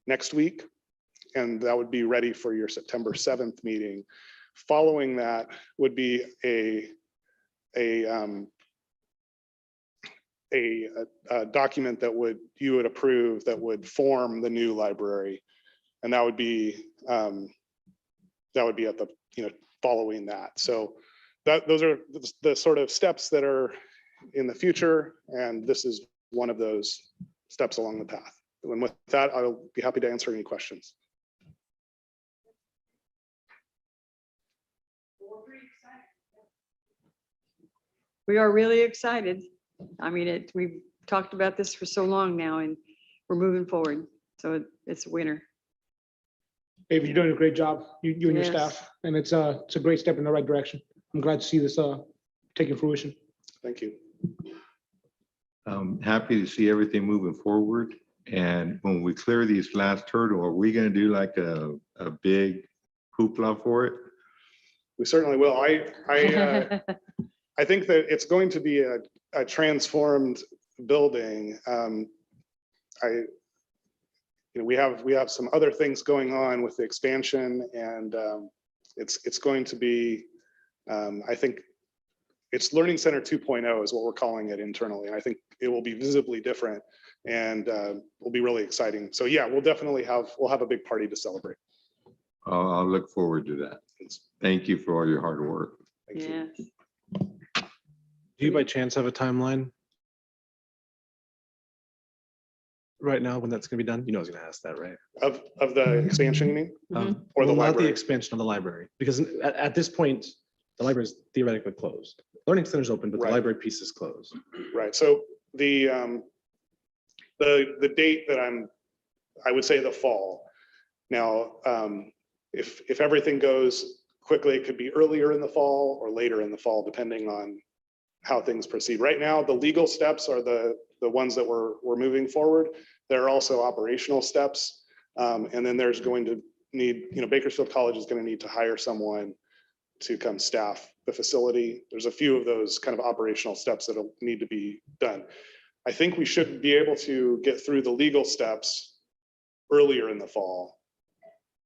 next week. And that would be ready for your September 7th meeting. Following that would be a document that you would approve that would form the new library. And that would be at the, following that. So those are the sort of steps that are in the future. And this is one of those steps along the path. And with that, I'll be happy to answer any questions. We are really excited. I mean, we've talked about this for so long now and we're moving forward. So it's a winner. Dave, you're doing a great job, you and your Yes. staff, and it's a great step in the right direction. I'm glad to see this taking fruition. Thank you. I'm happy to see everything moving forward. And when we clear these last hurdle, are we gonna do like a big hoopla for it? We certainly will. I think that it's going to be a transformed building. We have some other things going on with the expansion, and it's going to be, I think it's Learning Center 2.0 is what we're calling it internally. And I think it will be visibly different and will be really exciting. So yeah, we'll have a big party to celebrate. I'll look forward to that. Thank you for all your hard work. Thank Yeah. you. Do you by chance have a timeline right now when that's gonna be done? You know I was gonna ask that, right? Of the expansion, you mean? Or the Well, not the library? expansion of the library, because at this point, the library is theoretically closed. Learning Center is open, but the Right. library piece is closed. Right, so the date that I would say the fall. Now, if everything goes quickly, it could be earlier in the fall or later in the fall, depending on how things proceed. Right now, the legal steps are the ones that we're moving forward. There are also operational steps. And then there's going to need, Bakersfield College is going to need to hire someone to come staff the facility. There's a few of those kind of operational steps that'll need to be done. I think we should be able to get through the legal steps earlier in the fall.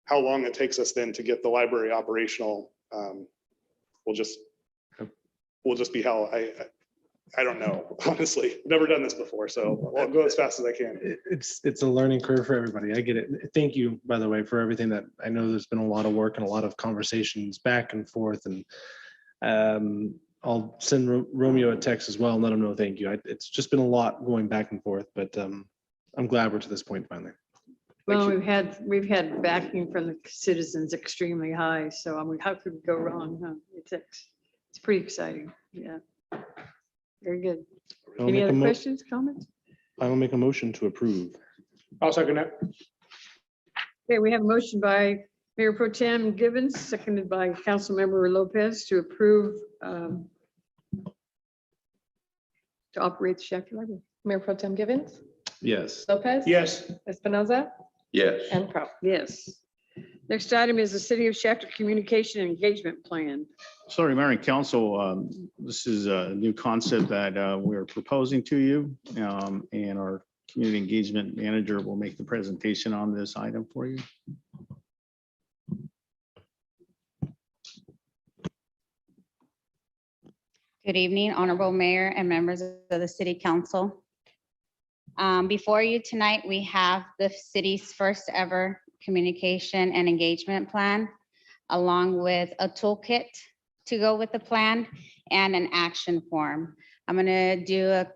How long it takes us then to get the library operational will just be how I don't know, honestly. Never done this before, so I'll go as fast as I can. It's a learning curve for everybody. I get it. Thank you, by the way, for everything that I know there's been a lot of work and a lot of conversations back and forth. And I'll send Romeo a text as well and let him know thank you. It's just been a lot going back and forth, but I'm glad we're to this point finally. Well, we've had backing from the citizens extremely high, so I mean, how could we go wrong? Huh? It's pretty exciting, yeah. Very good. I'll Any make a other mo- questions, comments? I will make a motion to approve. I'll second that. Okay, we have a motion by Mayor Pro Tem Givens, seconded by Councilmember Lopez to approve to operate the Shafter Library. Mayor Pro Tem Givens, Yes. Lopez. Yes. Espinoza Yes. and Prout. Yes. Next item is the City of Shafter Communication and Engagement Plan. Sorry, Mayor and Council, this is a new concept that we're proposing to you. And our community engagement manager will make the presentation on this item for you. Good evening, Honorable Mayor and members of the City Council. Before you tonight, we have the city's first ever communication and engagement plan, along with a toolkit to go with the plan and an action form. I'm going to do a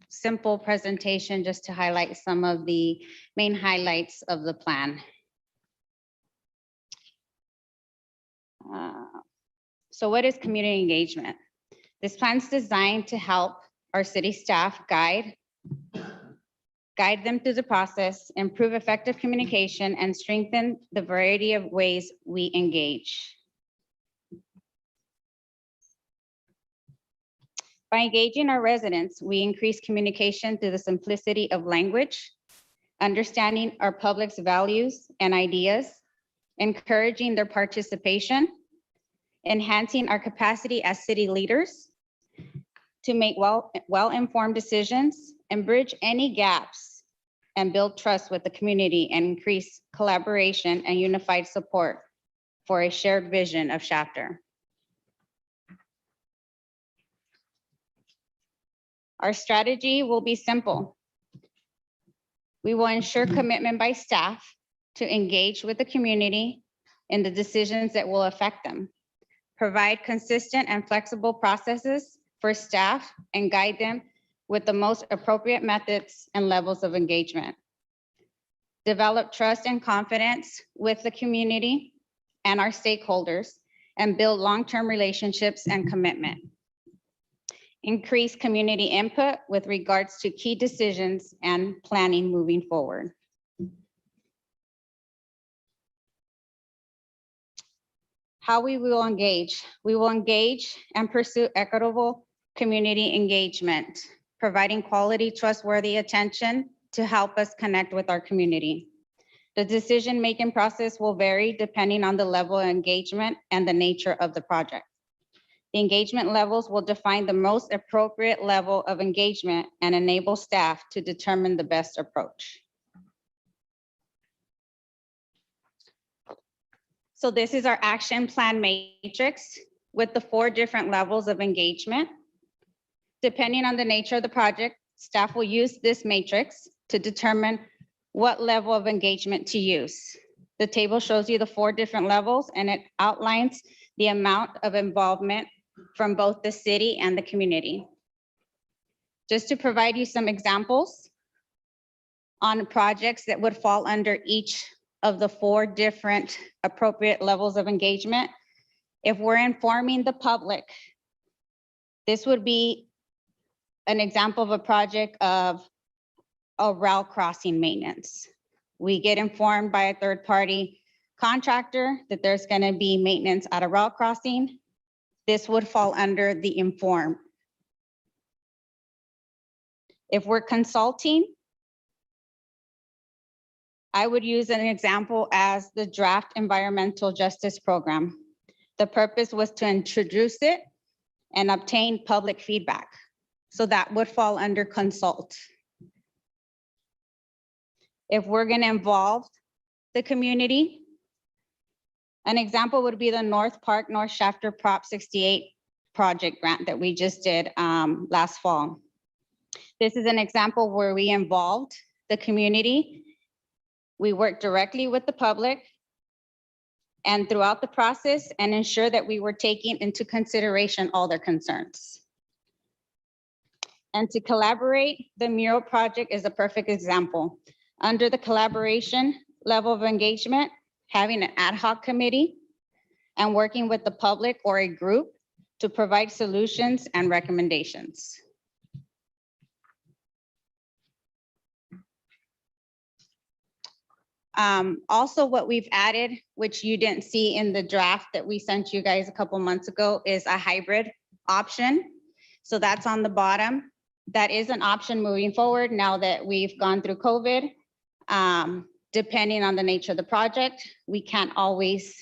simple presentation just to highlight some of the main highlights of the plan. So what is community engagement? This plan is designed to help our city staff guide them through the process, improve effective communication, and strengthen the variety of ways we engage. By engaging our residents, we increase communication through the simplicity of language, understanding our public's values and ideas, encouraging their participation, enhancing our capacity as city leaders to make well-informed decisions and bridge any gaps and build trust with the community and increase collaboration and unified support for a shared vision of Shafter. Our strategy will be simple. We will ensure commitment by staff to engage with the community in the decisions that will affect them, provide consistent and flexible processes for staff and guide them with the most appropriate methods and levels of engagement. Develop trust and confidence with the community and our stakeholders and build long-term relationships and commitment. Increase community input with regards to key decisions and planning moving forward. How we will engage. We will engage and pursue equitable community engagement, providing quality, trustworthy attention to help us connect with our community. The decision-making process will vary depending on the level of engagement and the nature of the project. The engagement levels will define the most appropriate level of engagement and enable staff to determine the best approach. So this is our action plan matrix with the 4 different levels of engagement. Depending on the nature of the project, staff will use this matrix to determine what level of engagement to use. The table shows you the 4 different levels and it outlines the amount of involvement from both the city and the community. Just to provide you some examples on projects that would fall under each of the 4 different appropriate levels of engagement. If we're informing the public, this would be an example of a project of a route crossing maintenance. We get informed by a third-party contractor that there's going to be maintenance at a route crossing. This would fall under the inform. If we're consulting, I would use an example as the draft environmental justice program. The purpose was to introduce it and obtain public feedback. So that would fall under consult. If we're going to involve the community, an example would be the North Park, North Shafter Prop 68 project grant that we just did last fall. This is an example where we involved the community. We worked directly with the public and throughout the process and ensure that we were taking into consideration all their concerns. And to collaborate, the mural project is a perfect example. Under the collaboration level of engagement, having an ad hoc committee and working with the public or a group to provide solutions and recommendations. Also, what we've added, which you didn't see in the draft that we sent you guys a couple months ago, is a hybrid option. So that's on the bottom. That is an option moving forward now that we've gone through COVID. Depending on the nature of the project, we can't always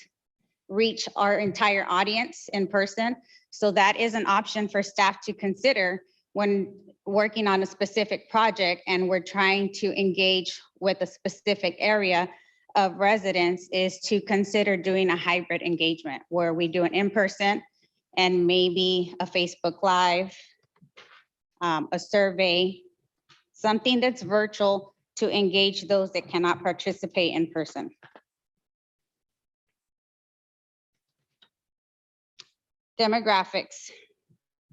reach our entire audience in person. So that is an option for staff to consider when working on a specific project and we're trying to engage with a specific area of residents, is to consider doing a hybrid engagement where we do an in-person and maybe a Facebook Live, a survey, something that's virtual to engage those that cannot participate in person. Demographics.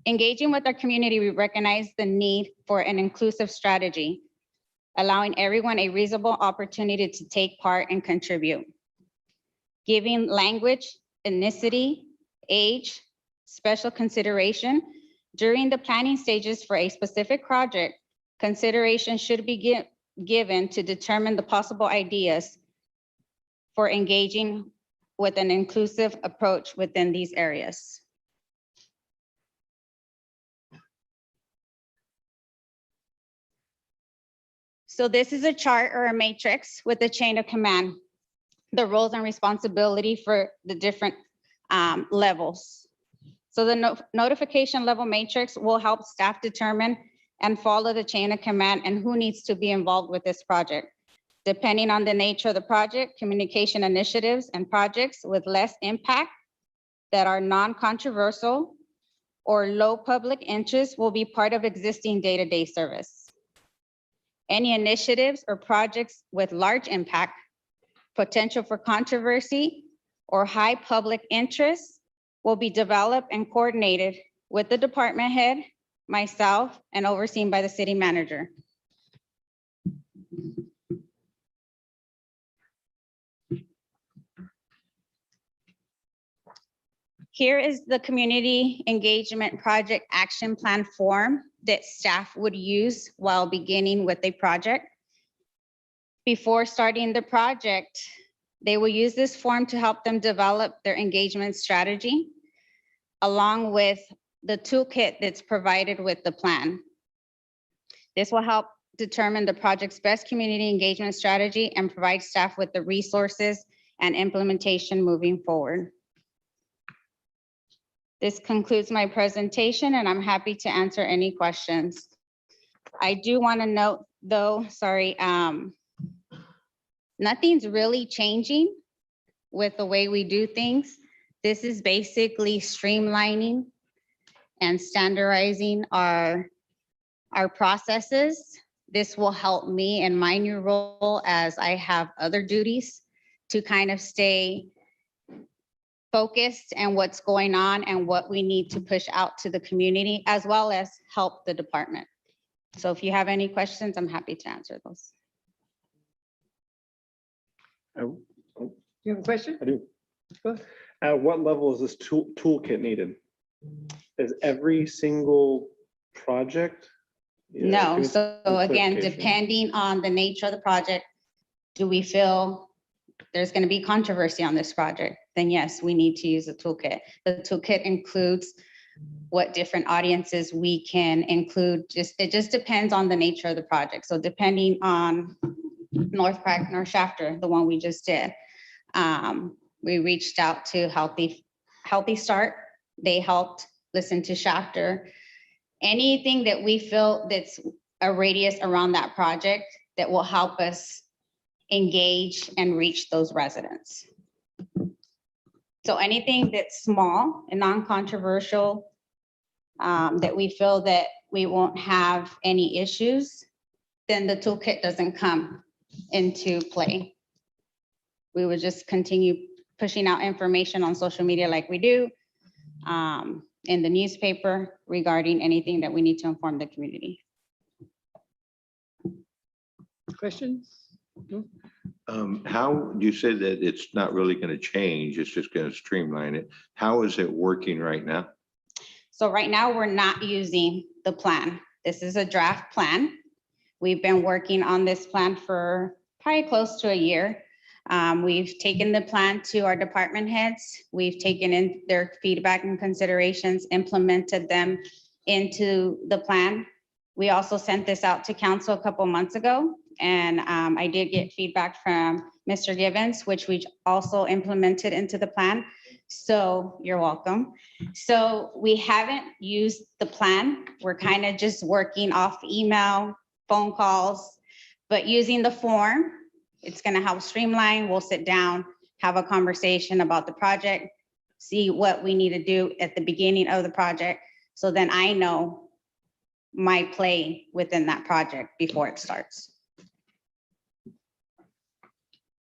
Engaging with our community, we recognize the need for an inclusive strategy, allowing everyone a reasonable opportunity to take part and contribute. Giving language, ethnicity, age, special consideration during the planning stages for a specific project, consideration should be given to determine the possible ideas for engaging with an inclusive approach within these areas. So this is a chart or a matrix with a chain of command, the roles and responsibility for the different levels. So the notification level matrix will help staff determine and follow the chain of command and who needs to be involved with this project. Depending on the nature of the project, communication initiatives and projects with less impact that are non-controversial or low public interest will be part of existing day-to-day service. Any initiatives or projects with large impact, potential for controversy, or high public interest will be developed and coordinated with the department head, myself, and overseen by the city manager. Here is the community engagement project action plan form that staff would use while beginning with a project. Before starting the project, they will use this form to help them develop their engagement strategy, along with the toolkit that's provided with the plan. This will help determine the project's best community engagement strategy and provide staff with the resources and implementation moving forward. This concludes my presentation and I'm happy to answer any questions. I do want to note though, sorry, nothing's really changing with the way we do things. This is basically streamlining and standardizing our processes. This will help me in my new role as I have other duties to kind of stay focused and what's going on and what we need to push out to the community, as well as help the department. So if you have any questions, I'm happy to answer those. You have a question? I do. At what level is this toolkit needed? Is every single project? No, give me so some again, clarification. depending on the nature of the project, do we feel there's going to be controversy on this project? Then yes, we need to use the toolkit. The toolkit includes what different audiences we can include. It just depends on the nature of the project. So depending on North Shafter, the one we just did, we reached out to Healthy Start. They helped listen to Shafter. Anything that we feel that's a radius around that project that will help us engage and reach those residents. So anything that's small and non-controversial that we feel that we won't have any issues, then the toolkit doesn't come into play. We would just continue pushing out information on social media like we do, in the newspaper regarding anything that we need to inform the community. Questions? How, you said that it's not really going to change, it's just going to streamline it. How is it working right now? So right now, we're not using the plan. This is a draft plan. We've been working on this plan for probably close to a year. We've taken the plan to our department heads. We've taken in their feedback and considerations, implemented them into the plan. We also sent this out to council a couple months ago, and I did get feedback from Mr. Givens, which we also implemented into the plan. So you're welcome. So we haven't used the plan. We're kind of just working off email, phone calls, but using the form, it's going to help streamline. We'll sit down, have a conversation about the project, see what we need to do at the beginning of the project. So then I know my play within that project before it starts.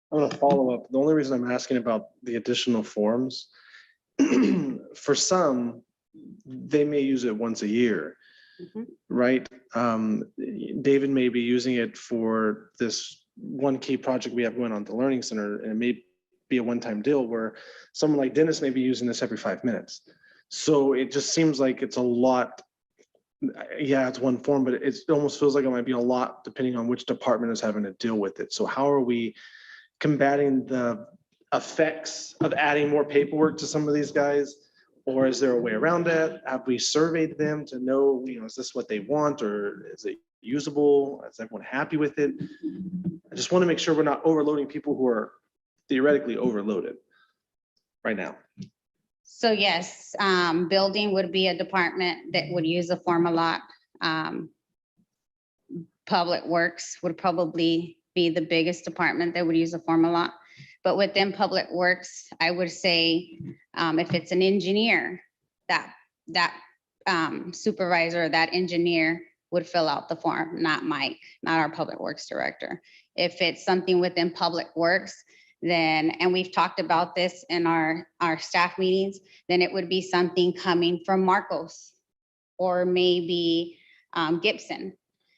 I'm gonna follow up. The only reason I'm asking about the additional forms, for some, they may use it once a year, right? David may be using it for this one key project we have going on at the Learning Center, and it may be a one-time deal where someone like Dennis may be using this every 5 minutes. So it just seems like it's a lot. Yeah, it's one form, but it almost feels like it might be a lot depending on which department is having to deal with it. So how are we combating the effects of adding more paperwork to some of these guys? Or is there a way around that? Have we surveyed them to know, is this what they want, or is it usable? Is everyone happy with it? I just want to make sure we're not overloading people who are theoretically overloaded right now. So yes, building would be a department that would use the form a lot. Public Works would probably be the biggest department that would use the form a lot. But within Public Works, I would say if it's an engineer, that supervisor, that engineer would fill out the form, not Mike, not our Public Works director. If it's something within Public Works, then, and we've talked about this in our staff meetings, then it would be something coming from Marcos or maybe Gibson.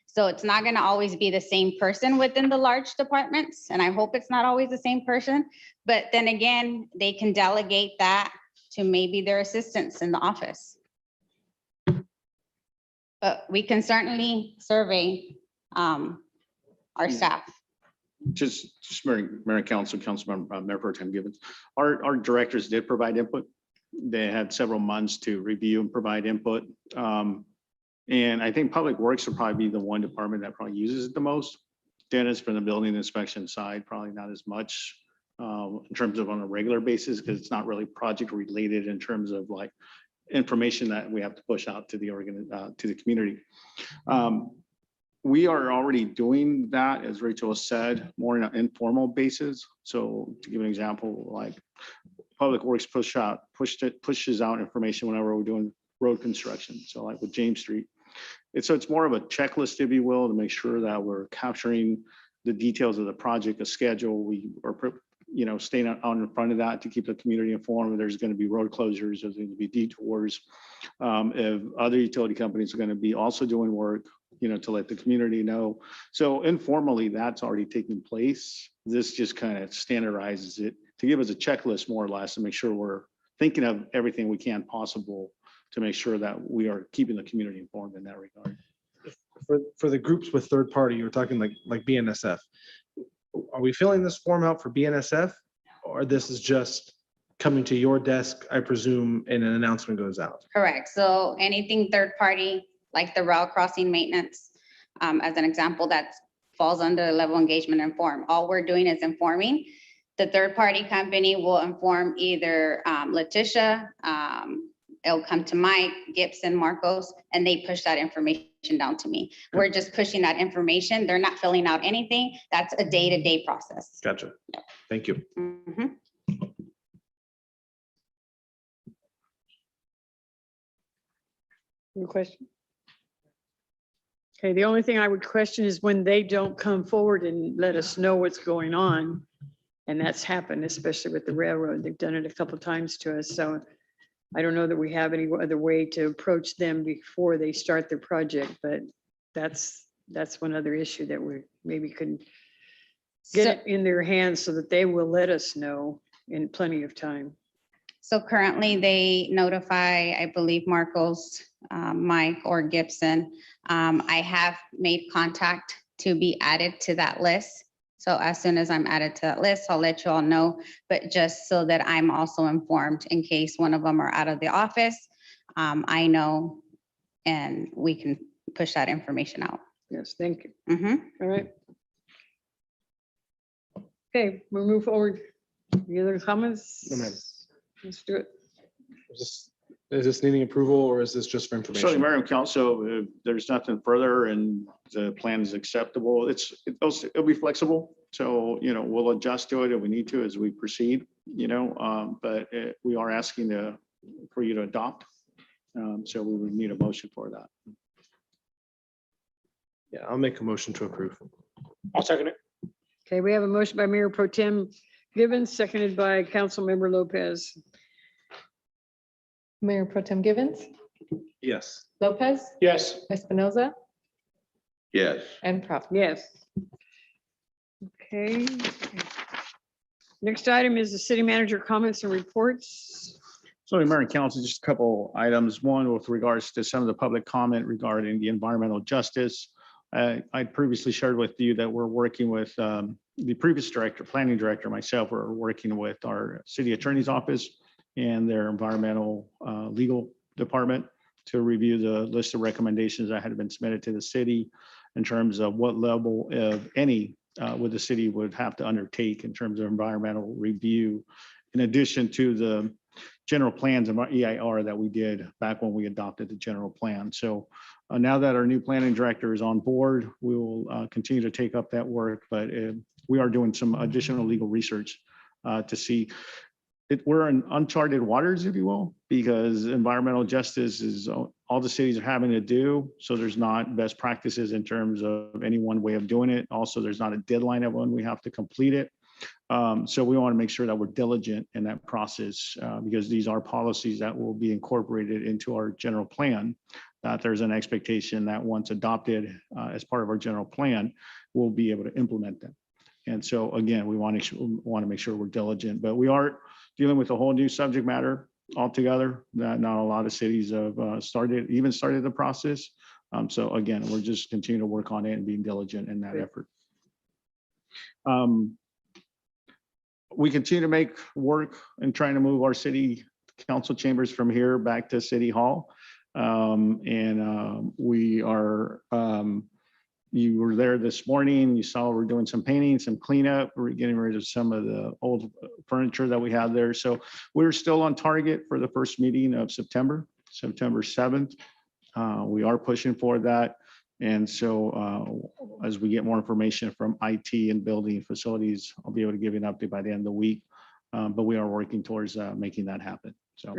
So it's not going to always be the same person within the large departments, and I hope it's not always the same person. But then again, they can delegate that to maybe their assistants in the office. But we can certainly survey our staff. Just Mayor and Council, Councilmember Mayor Pro Tem Givens. Our directors did provide input. They had several months to review and provide input. And I think Public Works will probably be the one department that probably uses it the most. Dennis, from the building inspection side, probably not as much in terms of on a regular basis, because it's not really project related in terms of like information that we have to push out to the community. We are already doing that, as Rachel said, more on an informal basis. So to give an example, like Public Works pushes out information whenever we're doing road construction. So like with James Street. It's more of a checklist, if you will, to make sure that we're capturing the details of the project, a schedule. We are, staying out in front of that to keep the community informed. There's going to be road closures, there's going to be detours. If other utility companies are going to be also doing work, to let the community know. So informally, that's already taking place. This just kind of standardizes it to give us a checklist more or less to make sure we're thinking of everything we can possible to make sure that we are keeping the community informed in that regard. For the groups with third party, you're talking like BNSF. Are we filling this form out for BNSF, or this is just coming to your desk, I presume, and an announcement goes out? Correct. So anything third party, like the rail crossing maintenance, as an example, that falls under the level engagement and form. All we're doing is informing. The third party company will inform either Letitia, it'll come to Mike, Gibson, Marcos, and they push that information down to me. We're just pushing that information. They're not filling out anything. That's a day-to-day process. Gotcha. Thank you. Mhm. Any question? Okay, the only thing I would question is when they don't come forward and let us know what's going on. And that's happened, especially with the railroad. They've done it a couple times to us, so I don't know that we have any other way to approach them before they start their project, but that's one other issue that we maybe could get it in their hands so that they will let us know in plenty of time. So currently they notify, I believe, Marcos, Mike or Gibson. I have made contact to be added to that list. So as soon as I'm added to that list, I'll let you all know, but just so that I'm also informed in case one of them are out of the office, I know, and we can push that information out. Yes, thank you. Mhm. All right. Okay, we'll move forward. Any other comments? No, ma'am. Let's do it. Is this needing approval or is this just for So the information? mayor and council, if there's nothing further and the plan is acceptable, it'll be flexible. So, we'll adjust to it if we need to as we proceed, but we are asking for you to adopt. So we would need a motion for that. Yeah, I'll make a motion to approve. I'll second it. Okay, we have a motion by Mayor Pro Tem Givens, seconded by Councilmember Lopez. Mayor Pro Tem Givens, Yes. Lopez, Yes. Espinoza, Yes. and Prout. Yes. Okay. Next item is the city manager comments and reports. So Mayor and council, just a couple items. One, with regards to some of the public comment regarding the environmental justice. I previously shared with you that we're working with the previous director, planning director, myself, we're working with our city attorney's office and their environmental legal department to review the list of recommendations that had been submitted to the city in terms of what level of any would the city would have to undertake in terms of environmental review, in addition to the general plans of our EIR that we did back when we adopted the general plan. So now that our new planning director is on board, we will continue to take up that work, but we are doing some additional legal research to see. We're in uncharted waters, if you will, because environmental justice is all the cities are having to do. So there's not best practices in terms of any one way of doing it. Also, there's not a deadline of when we have to complete it. So we want to make sure that we're diligent in that process because these are policies that will be incorporated into our general plan. That there's an expectation that once adopted as part of our general plan, we'll be able to implement them. And so again, we want to make sure we're diligent, but we are dealing with a whole new subject matter altogether that not a lot of cities have started the process. So again, we're just continuing to work on it and being diligent in that effort. We continue to make work and trying to move our city council chambers from here back to City Hall. We are, you were there this morning, you saw we're doing some painting, some cleanup, we're getting rid of some of the old furniture that we had there. So we're still on target for the first meeting of September 7th. We are pushing for that. And so as we get more information from IT and building facilities, I'll be able to give you an update by the end of the week. But we are working towards making that happen. So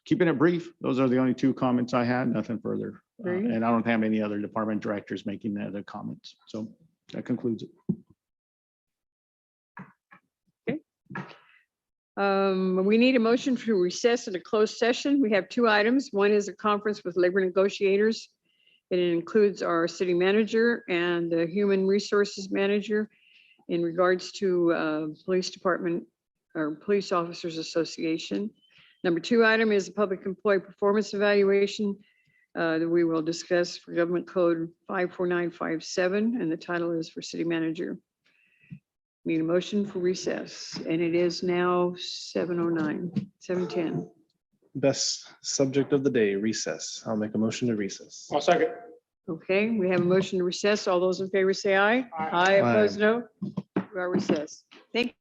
keeping it brief, those are the only two comments I had, nothing further. And I don't have any other department directors making other comments. So that concludes it. Okay. We need a motion to recess in a closed session. We have two items. One is a conference with labor negotiators. It includes our city manager and the human resources manager in regards to police department or police officers association. Number two item is a public employee performance evaluation that we will discuss for government code 54957, and the title is for city manager. Need a motion for recess, and it is now 7:10. Best subject of the day, recess. I'll make a motion to recess. I'll second. Okay, we have a motion to recess. All those in favor say aye. Aye, opposed, no. We are recessed. Thank you.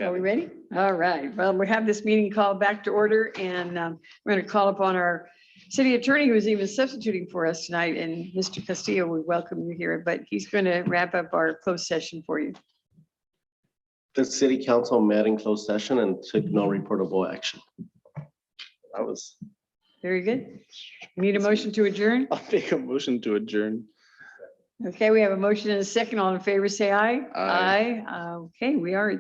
Are we ready? All right. Well, we have this meeting called back to order and we're going to call upon our city attorney who is even substituting for us tonight. And Mr. Castillo, we welcome you here, but he's going to wrap up our closed session for you. The city council met in closed session and took no reportable action. That was. Very good. Need a motion to adjourn? I'll make a motion to adjourn. Okay, we have a motion and a second. All in favor, say aye. Aye. Okay, we are adjourned.